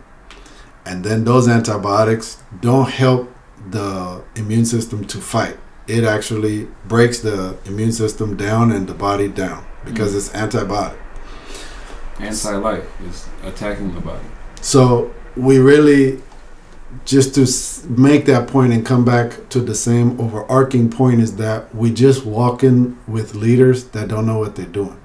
And then those antibiotics don't help the immune system to fight. It actually breaks the immune system down and the body down because it's antibiotic. Anti-life is attacking the body. So we really, just to make that point and come back to the same overarching point, is that we just walk in with leaders that don't know what they're doing.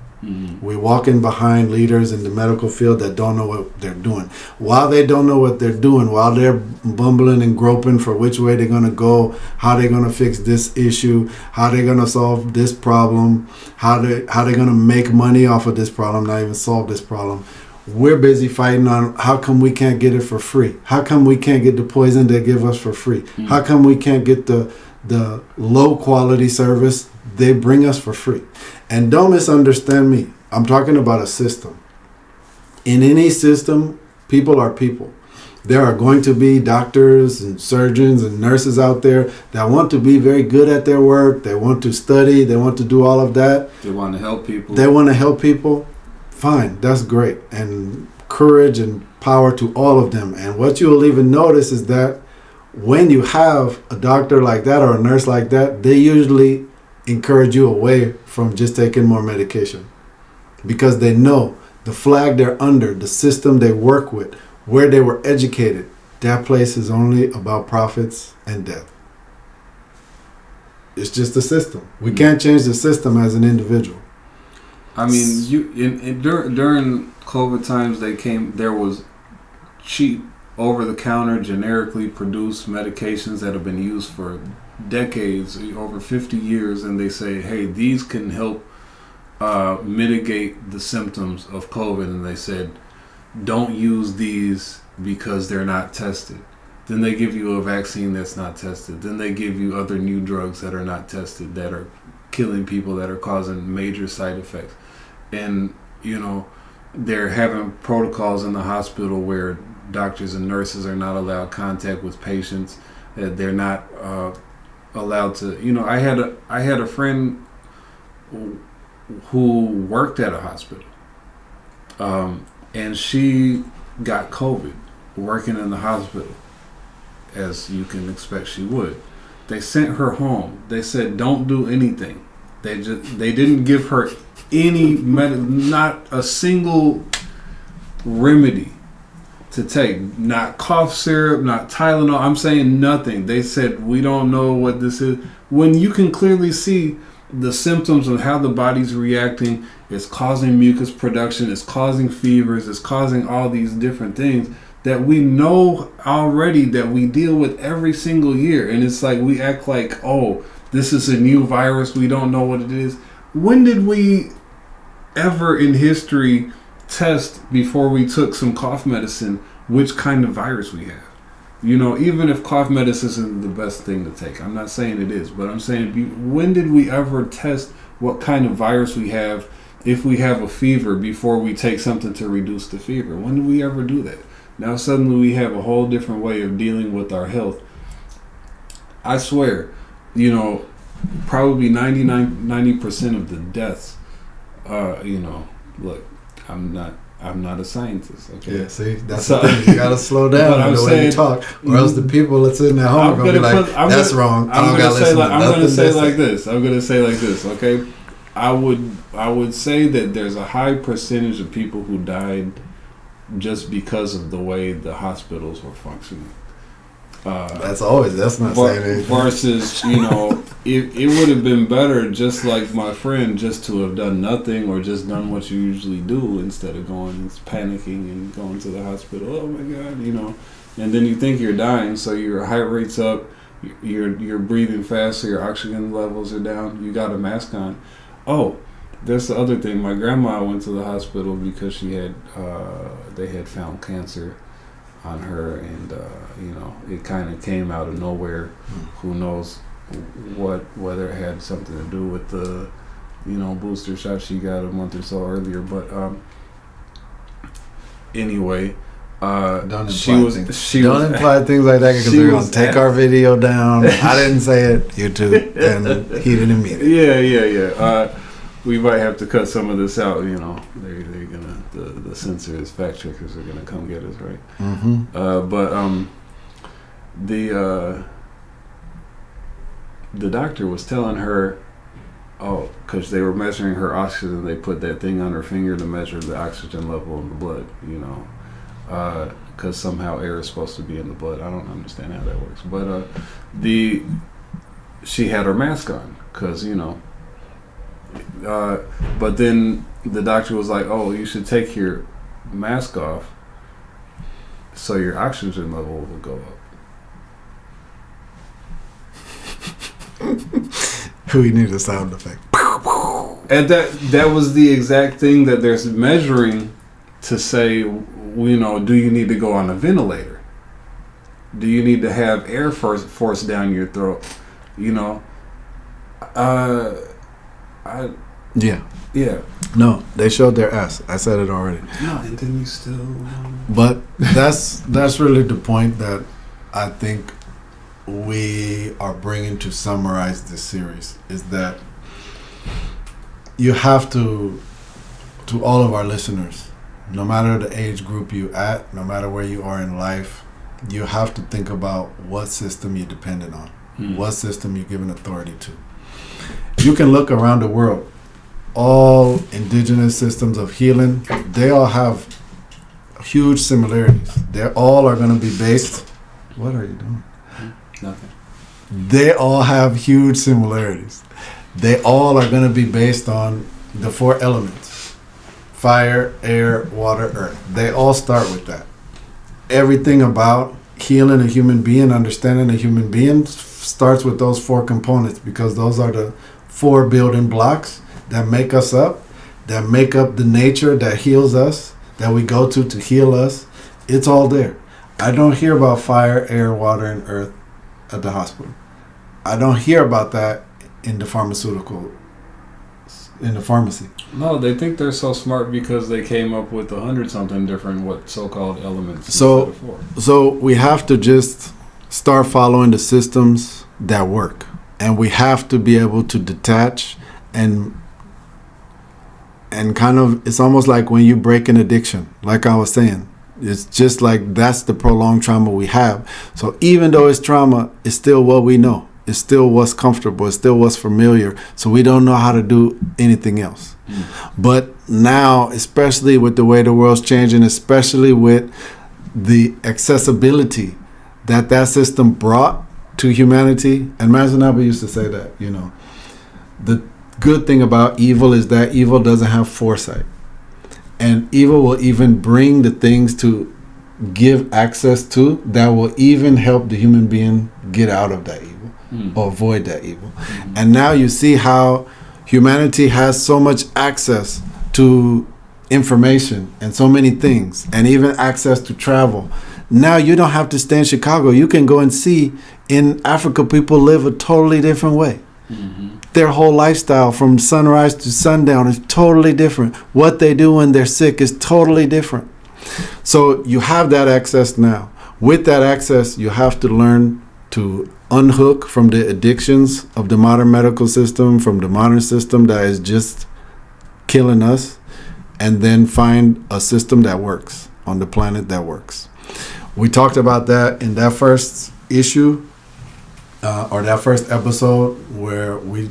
We walk in behind leaders in the medical field that don't know what they're doing. While they don't know what they're doing, while they're bumbling and groping for which way they're going to go, how they're going to fix this issue, how they're going to solve this problem, how they're going to make money off of this problem, not even solve this problem, we're busy fighting on how come we can't get it for free? How come we can't get the poison they give us for free? How come we can't get the low quality service they bring us for free? And don't misunderstand me. I'm talking about a system. In any system, people are people. There are going to be doctors and surgeons and nurses out there that want to be very good at their work. They want to study. They want to do all of that. They want to help people. They want to help people. Fine, that's great. And courage and power to all of them. And what you'll even notice is that when you have a doctor like that or a nurse like that, they usually encourage you away from just taking more medication, because they know the flag they're under, the system they work with, where they were educated, that place is only about profits and death. It's just the system. We can't change the system as an individual. I mean, during COVID times, there was cheap, over-the-counter, generically produced medications that have been used for decades, over 50 years, and they say, hey, these can help mitigate the symptoms of COVID, and they said, don't use these because they're not tested. Then they give you a vaccine that's not tested. Then they give you other new drugs that are not tested, that are killing people, that are causing major side effects. And, they're having protocols in the hospital where doctors and nurses are not allowed contact with patients. They're not allowed to, I had a friend who worked at a hospital. And she got COVID working in the hospital, as you can expect she would. They sent her home. They said, don't do anything. They didn't give her any not a single remedy to take. Not cough syrup, not Tylenol. I'm saying nothing. They said, we don't know what this is. When you can clearly see the symptoms of how the body's reacting, it's causing mucus production, it's causing fevers, it's causing all these different things that we know already, that we deal with every single year. And it's like we act like, oh, this is a new virus, we don't know what it is. When did we ever in history test, before we took some cough medicine, which kind of virus we have? Even if cough medicine isn't the best thing to take, I'm not saying it is, but I'm saying, when did we ever test what kind of virus we have if we have a fever before we take something to reduce the fever? When did we ever do that? Now suddenly we have a whole different way of dealing with our health. I swear, probably 90% of the deaths, look, I'm not a scientist. Okay. Yeah, see, that's the thing. You gotta slow down on the way you talk, or else the people that's sitting at home are gonna be like, "That's wrong." I'm gonna say like this. Okay, I would say that there's a high percentage of people who died just because of the way the hospitals were functioning. That's not saying anything. Versus, it would have been better, just like my friend, just to have done nothing, or just done what you usually do, instead of going and panicking and going to the hospital. Oh my God, and then you think you're dying, so your heart rate's up, you're breathing fast, so your oxygen levels are down. You got a mask on. Oh, that's the other thing. My grandma went to the hospital because she had they had found cancer on her, and it kind of came out of nowhere. Who knows whether it had something to do with the booster shot she got a month or so earlier, but anyway, don't imply things like that, because they're gonna take our video down. I didn't say it, YouTube, and he didn't mean it. Yeah. We might have to cut some of this out. They're gonna, the censors, fact checkers are gonna come get us, right? Mm-hmm. But the doctor was telling her, because they were measuring her oxygen, they put that thing on her finger to measure the oxygen level in the blood. Because somehow air is supposed to be in the blood. I don't understand how that works, but she had her mask on, because but then the doctor was like, oh, you should take your mask off so your oxygen level will go up. We need a sound effect. And that was the exact thing that they're measuring, to say, do you need to go on a ventilator? Do you need to have air forced down your throat? Yeah. Yeah. No, they showed their ass. I said it already. No, and then you still. But that's really the point that I think we are bringing to summarize this series, is that you have to all of our listeners, no matter the age group you at, no matter where you are in life, you have to think about what system you're dependent on, what system you're giving authority to. You can look around the world. All indigenous systems of healing, they all have huge similarities. They all are going to be based. What are you doing? Nothing. They all have huge similarities. They all are going to be based on the 4 elements: fire, air, water, earth. They all start with that. Everything about healing a human being, understanding a human being, starts with those 4 components, because those are the 4 building blocks that make us up, that make up the nature that heals us, that we go to heal us. It's all there. I don't hear about fire, air, water, and earth at the hospital. I don't hear about that in the pharmacy. No, they think they're so smart because they came up with 100-something different so-called elements. So we have to just start following the systems that work, and we have to be able to detach and kind of, it's almost like when you break an addiction, like I was saying, it's just like that's the prolonged trauma we have. So even though it's trauma, it's still what we know. It's still what's comfortable. It's still what's familiar. So we don't know how to do anything else. But now, especially with the way the world's changing, especially with the accessibility that system brought to humanity, and Maakmaah used to say that, the good thing about evil is that evil doesn't have foresight, and evil will even bring the things to give access to that will even help the human being get out of that evil or avoid that evil. And now you see how humanity has so much access to information and so many things, and even access to travel. Now you don't have to stay in Chicago. You can go and see in Africa people live a totally different way. Their whole lifestyle from sunrise to sundown is totally different. What they do when they're sick is totally different. So you have that access now. With that access, you have to learn to unhook from the addictions of the modern medical system, from the modern system that is just killing us, and then find a system that works on the planet that works. We talked about that in that first issue, or that first episode, where we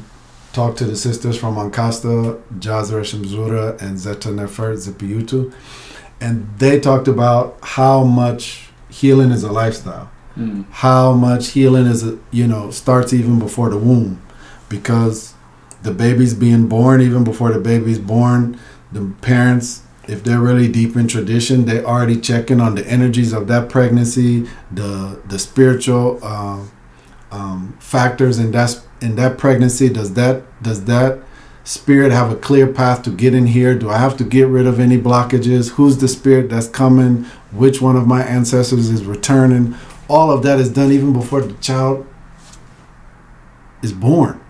talked to the sisters from Ankasta, Jazra Shimzura, and Zeta Nefer Zipiyutu, and they talked about how much healing is a lifestyle, how much healing is starts even before the womb, because the baby's being born. Even before the baby's born, the parents, if they're really deep in tradition, they already checking on the energies of that pregnancy, the spiritual factors in that pregnancy. Does that spirit have a clear path to get in here? Do I have to get rid of any blockages? Who's the spirit that's coming? Which one of my ancestors is returning? All of that is done even before the child is born.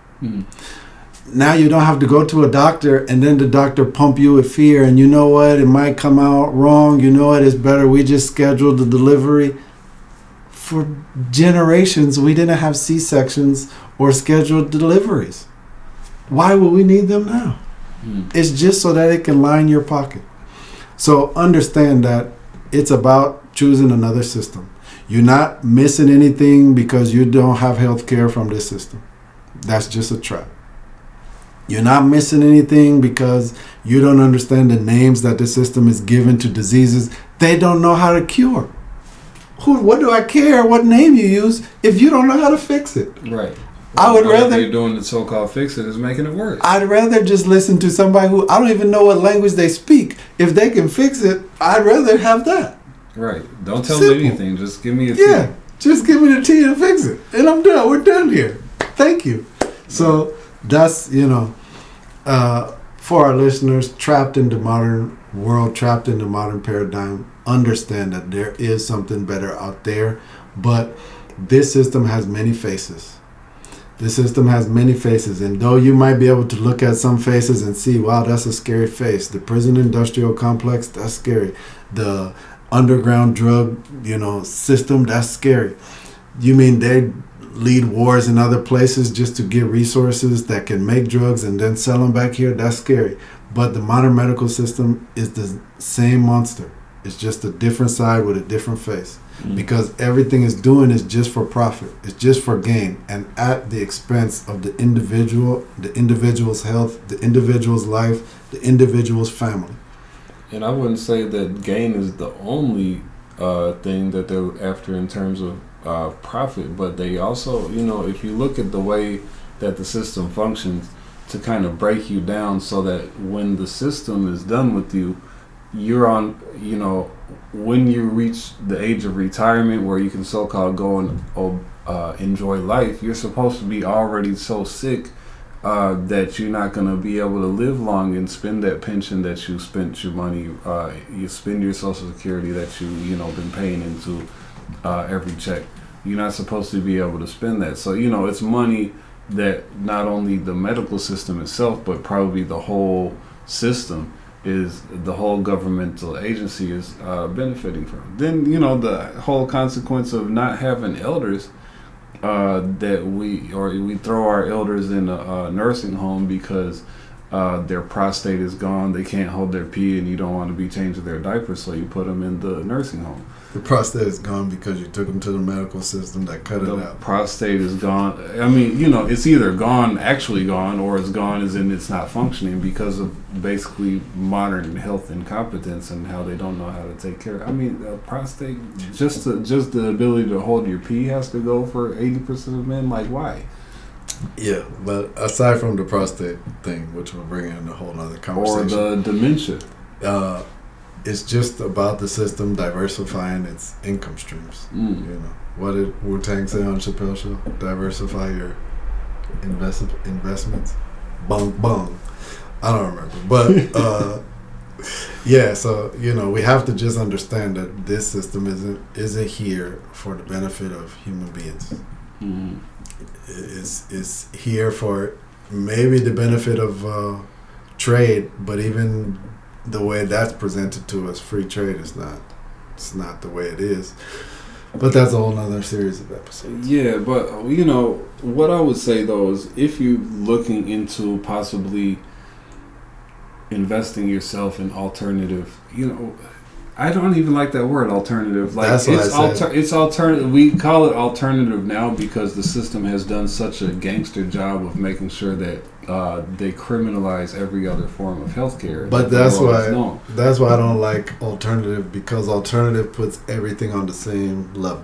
Now you don't have to go to a doctor and then the doctor pump you with fear, and you know what, it might come out wrong, you know what, it's better we just schedule the delivery. For generations we didn't have C-sections or scheduled deliveries. Why would we need them now? It's just so that it can line your pocket. So understand that it's about choosing another system. You're not missing anything because you don't have health care from this system. That's just a trap. You're not missing anything because you don't understand the names that the system is given to diseases they don't know how to cure. What do I care what name you use if you don't know how to fix it? Right. I would rather you're doing the so-called fix it is making it worse. I'd rather just listen to somebody who I don't even know what language they speak. If they can fix it, I'd rather have that. Right. Don't tell Simple. me anything. Just give me a Yeah. tea. Just give me the tea and fix it. And I'm done. We're done here. Thank you. So that's, for our listeners trapped in the modern world, trapped in the modern paradigm, understand that there is something better out there. But this system has many faces. The system has many faces, and though you might be able to look at some faces and see, wow, that's a scary face. The prison industrial complex, that's scary. The underground drug, system, that's scary. You mean they lead wars in other places just to get resources that can make drugs and then sell them back here? That's scary. But the modern medical system is the same monster. It's just a different side with a different face. Because everything it's doing is just for profit. It's just for gain, and at the expense of the individual, the individual's health, the individual's life, the individual's family. And I wouldn't say that gain is the only thing that they're after in terms of profit, but they also, if you look at the way that the system functions, to kind of break you down so that when the system is done with you, you're on, when you reach the age of retirement where you can so-called go and enjoy life, you're supposed to be already so sick that you're not going to be able to live long and spend that pension that you spent your money, you spend your Social Security that been paying into every check. You're not supposed to be able to spend that. So, it's money that not only the medical system itself, but probably the whole system is the whole governmental agency is benefiting from. Then, the whole consequence of not having elders, that we throw our elders in a nursing home because their prostate is gone, they can't hold their pee, and you don't want to be changing their diapers, so you put them in the nursing home. The prostate is gone because you took them to the medical system that cut it out. The prostate is gone. I mean, it's either gone, actually gone, or it's gone as in it's not functioning because of basically modern health incompetence and how they don't know how to take care. I mean, prostate, just the ability to hold your pee has to go for 80% of men. Like, why? Yeah, but aside from the prostate thing, which will bring in a whole other conversation, or the dementia, it's just about the system diversifying its income streams. What did Wu-Tang say on Chappelle's show? Diversify your investments. Bong bong. I don't remember, but yeah. So we have to just understand that this system isn't here for the benefit of human beings. It's here for maybe the benefit of trade, but even the way that's presented to us, free trade is not the way it is. But that's a whole nother series of episodes. Yeah, but what I would say though is if you're looking into possibly investing yourself in alternative, I don't even like that word alternative. Like that's what it's alternative. We call it alternative now because the system has done such a gangster job of making sure that they criminalize every other form of healthcare. But that's why I don't like alternative, because alternative puts everything on the same level.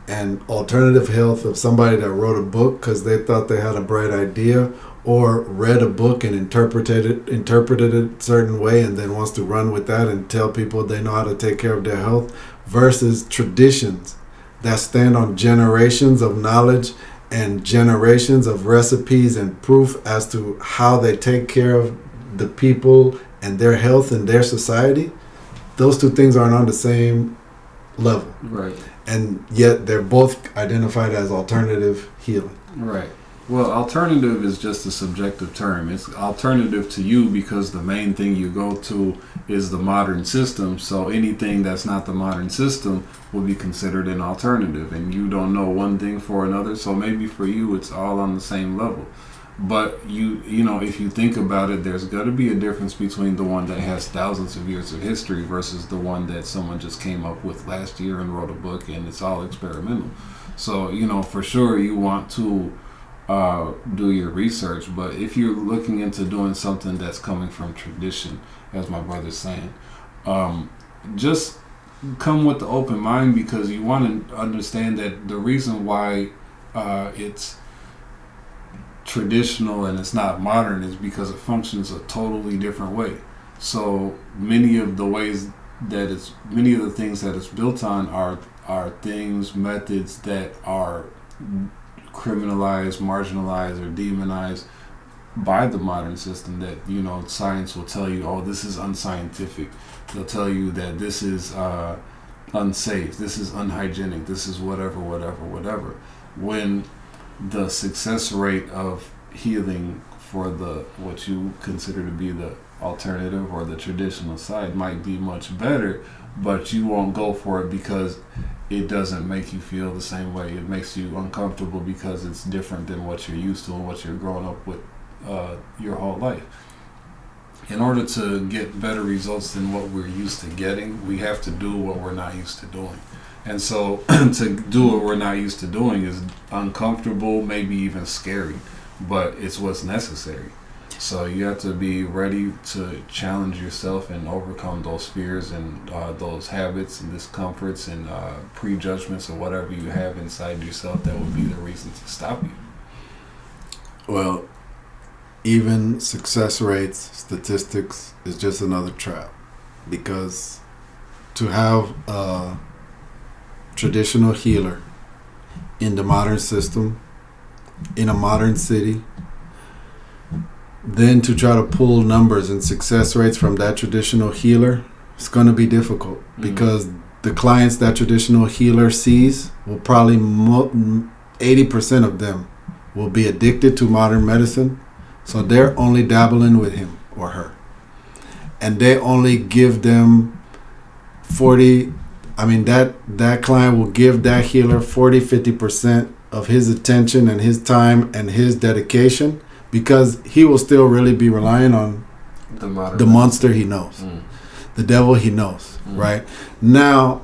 And alternative health, of somebody that wrote a book because they thought they had a bright idea, or read a book and interpreted it a certain way and then wants to run with that and tell people they know how to take care of their health, versus traditions that stand on generations of knowledge and generations of recipes and proof as to how they take care of the people and their health and their society. Those two things aren't on the same level. Right. And yet they're both identified as alternative healing. Right. Well, alternative is just a subjective term. It's alternative to you because the main thing you go to is the modern system. So anything that's not the modern system will be considered an alternative. And you don't know one thing for another. So maybe for you, it's all on the same level. But if you think about it, there's got to be a difference between the one that has thousands of years of history versus the one that someone just came up with last year and wrote a book and it's all experimental. So, for sure you want to do your research, but if you're looking into doing something that's coming from tradition, as my brother's saying, just come with the open mind, because you want to understand that the reason why it's traditional and it's not modern is because it functions a totally different way. So many of the things that it's built on are things, methods that are criminalized, marginalized, or demonized by the modern system that science will tell you, oh, this is unscientific. They'll tell you that this is unsafe, this is unhygienic, this is whatever. When the success rate of healing for the what you consider to be the alternative or the traditional side might be much better, but you won't go for it because it doesn't make you feel the same way. It makes you uncomfortable because it's different than what you're used to and what you're growing up with your whole life. In order to get better results than what we're used to getting, we have to do what we're not used to doing. And so to do what we're not used to doing is uncomfortable, maybe even scary, but it's what's necessary. So you have to be ready to challenge yourself and overcome those fears and those habits and discomforts and prejudgments or whatever you have inside yourself that would be the reason to stop you. Well, even success rates, statistics is just another trap, because to have a traditional healer in the modern system, in a modern city, then to try to pull numbers and success rates from that traditional healer, it's going to be difficult, because the clients that traditional healer sees will probably 80% of them will be addicted to modern medicine. So they're only dabbling with him or her. And they only give them 40, that client will give that healer 40, 50% of his attention and his time and his dedication, because he will still really be relying on the monster he knows, the devil he knows, right? Now,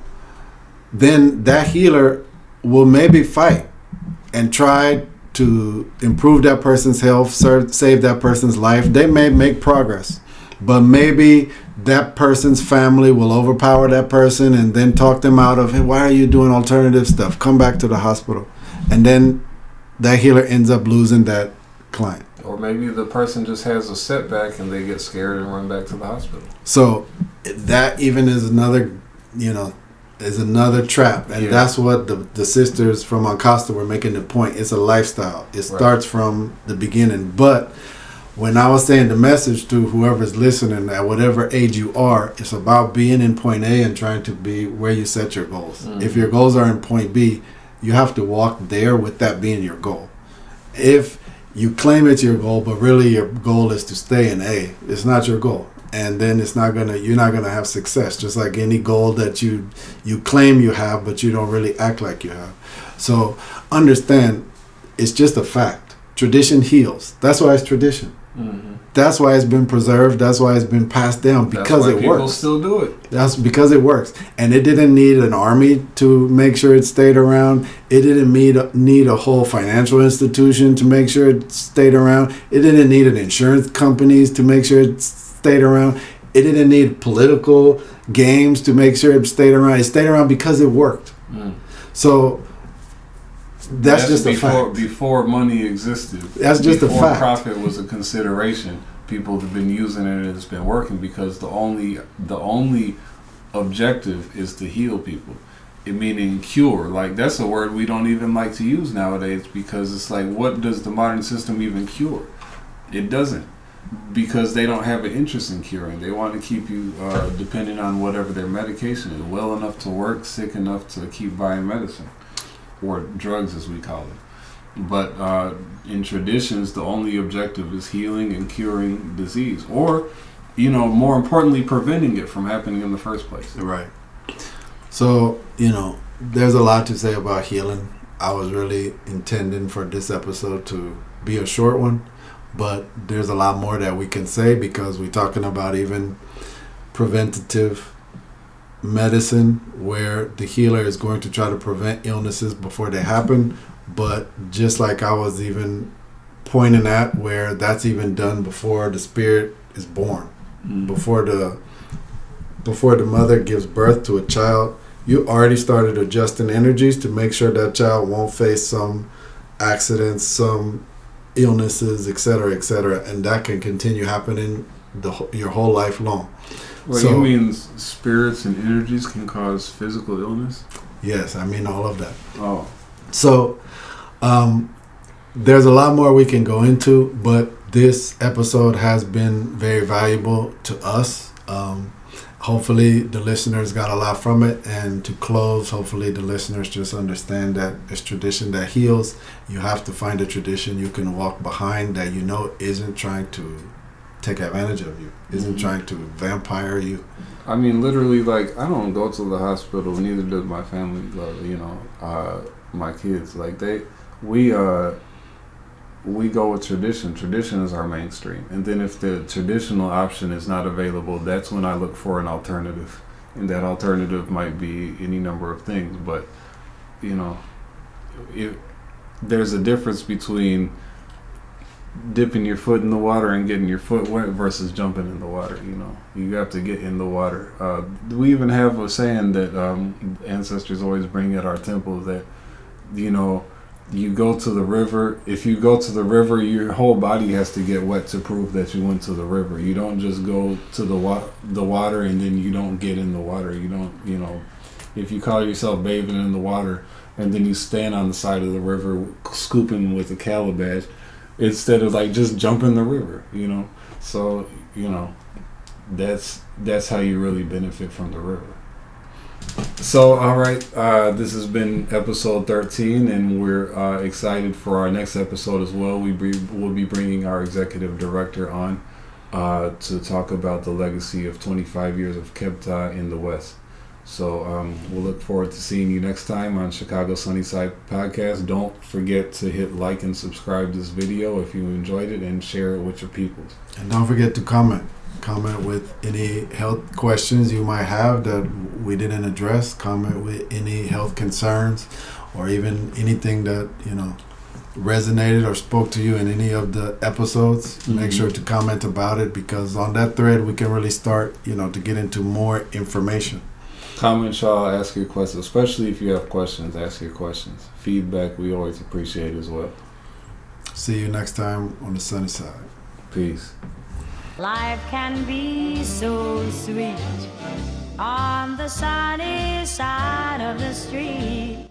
then that healer will maybe fight and try to improve that person's health, save that person's life. They may make progress, but maybe that person's family will overpower that person and then talk them out of, hey, why are you doing alternative stuff? Come back to the hospital. And then that healer ends up losing that client. Or maybe the person just has a setback and they get scared and run back to the hospital. So that even is another, is another trap. And that's what the sisters from Acosta were making the point. It's a lifestyle. It starts from the beginning. But when I was saying the message to whoever's listening, at whatever age you are, it's about being in point A and trying to be where you set your goals. If your goals are in point B, you have to walk there with that being your goal. If you claim it's your goal, but really your goal is to stay in A, it's not your goal. And then you're not gonna have success. Just like any goal that you claim you have, but you don't really act like you have. So understand, it's just a fact. Tradition heals. That's why it's tradition. That's why it's been preserved. That's why it's been passed down, because it works. People still do it. That's because it works. And it didn't need an army to make sure it stayed around. It didn't need a whole financial institution to make sure it stayed around. It didn't need an insurance companies to make sure it stayed around. It didn't need political games to make sure it stayed around. It stayed around because it worked. So that's just a fact. Before money existed. That's just a fact. Before profit was a consideration, people have been using it and it's been working, because the only objective is to heal people. Meaning cure. Like, that's a word we don't even like to use nowadays, because it's like, what does the modern system even cure? It doesn't. Because they don't have an interest in curing. They want to keep you dependent on whatever their medication is, well enough to work, sick enough to keep buying medicine, or drugs as we call it. But in traditions, the only objective is healing and curing disease, or, more importantly, preventing it from happening in the first place. Right. So, there's a lot to say about healing. I was really intending for this episode to be a short one, but there's a lot more that we can say, because we're talking about even preventative medicine, where the healer is going to try to prevent illnesses before they happen. But just like I was even pointing at, where that's even done before the spirit is born, before the mother gives birth to a child, you already started adjusting energies to make sure that child won't face some accidents, some illnesses, etc., and that can continue happening your whole life long. Well, so, you mean spirits and energies can cause physical illness? Yes, I mean all of that. Oh. So, there's a lot more we can go into, but this episode has been very valuable to us. hopefully the listeners got a lot from it. And to close, hopefully the listeners just understand that it's tradition that heals. You have to find a tradition you can walk behind that you know isn't trying to take advantage of you, isn't trying to vampire you. I mean, literally, like, I don't go to the hospital, neither does my family, you know, my kids. Like, we go with tradition. Tradition is our mainstream. And then if the traditional option is not available, that's when I look for an alternative. And that alternative might be any number of things. But, you know, there's a difference between dipping your foot in the water and getting your foot wet versus jumping in the water. You know, you have to get in the water. We even have a saying that ancestors always bring at our temples that, you know, you go to the river. If you go to the river, your whole body has to get wet to prove that you went to the river. You don't just go to the water and then you don't get in the water. You don't, you know, if you call yourself bathing in the water and then you stand on the side of the river scooping with a calabash, instead of like just jump in the river, you know. So, you know, that's how you really benefit from the river. So, all right, this has been episode 13, and we're excited for our next episode as well. We'll be bringing our executive director on to talk about the legacy of 25 years of Kebta in the West. So we'll look forward to seeing you next time on Chicago Sunnyside Podcast. Don't forget to hit like and subscribe to this video if you enjoyed it, and share it with your peoples. And don't forget to comment with any health questions you might have that we didn't address. Comment with any health concerns, or even anything that, you know, resonated or spoke to you in any of the episodes. Mm-hmm. Make sure to comment about it, because on that thread we can really start, you know, to get into more information. Comment, y'all. Ask your questions, especially if you have questions. Ask your questions. Feedback we always appreciate as well. See you next time on the sunny side. Peace. Life can be so sweet on the sunny side of the street.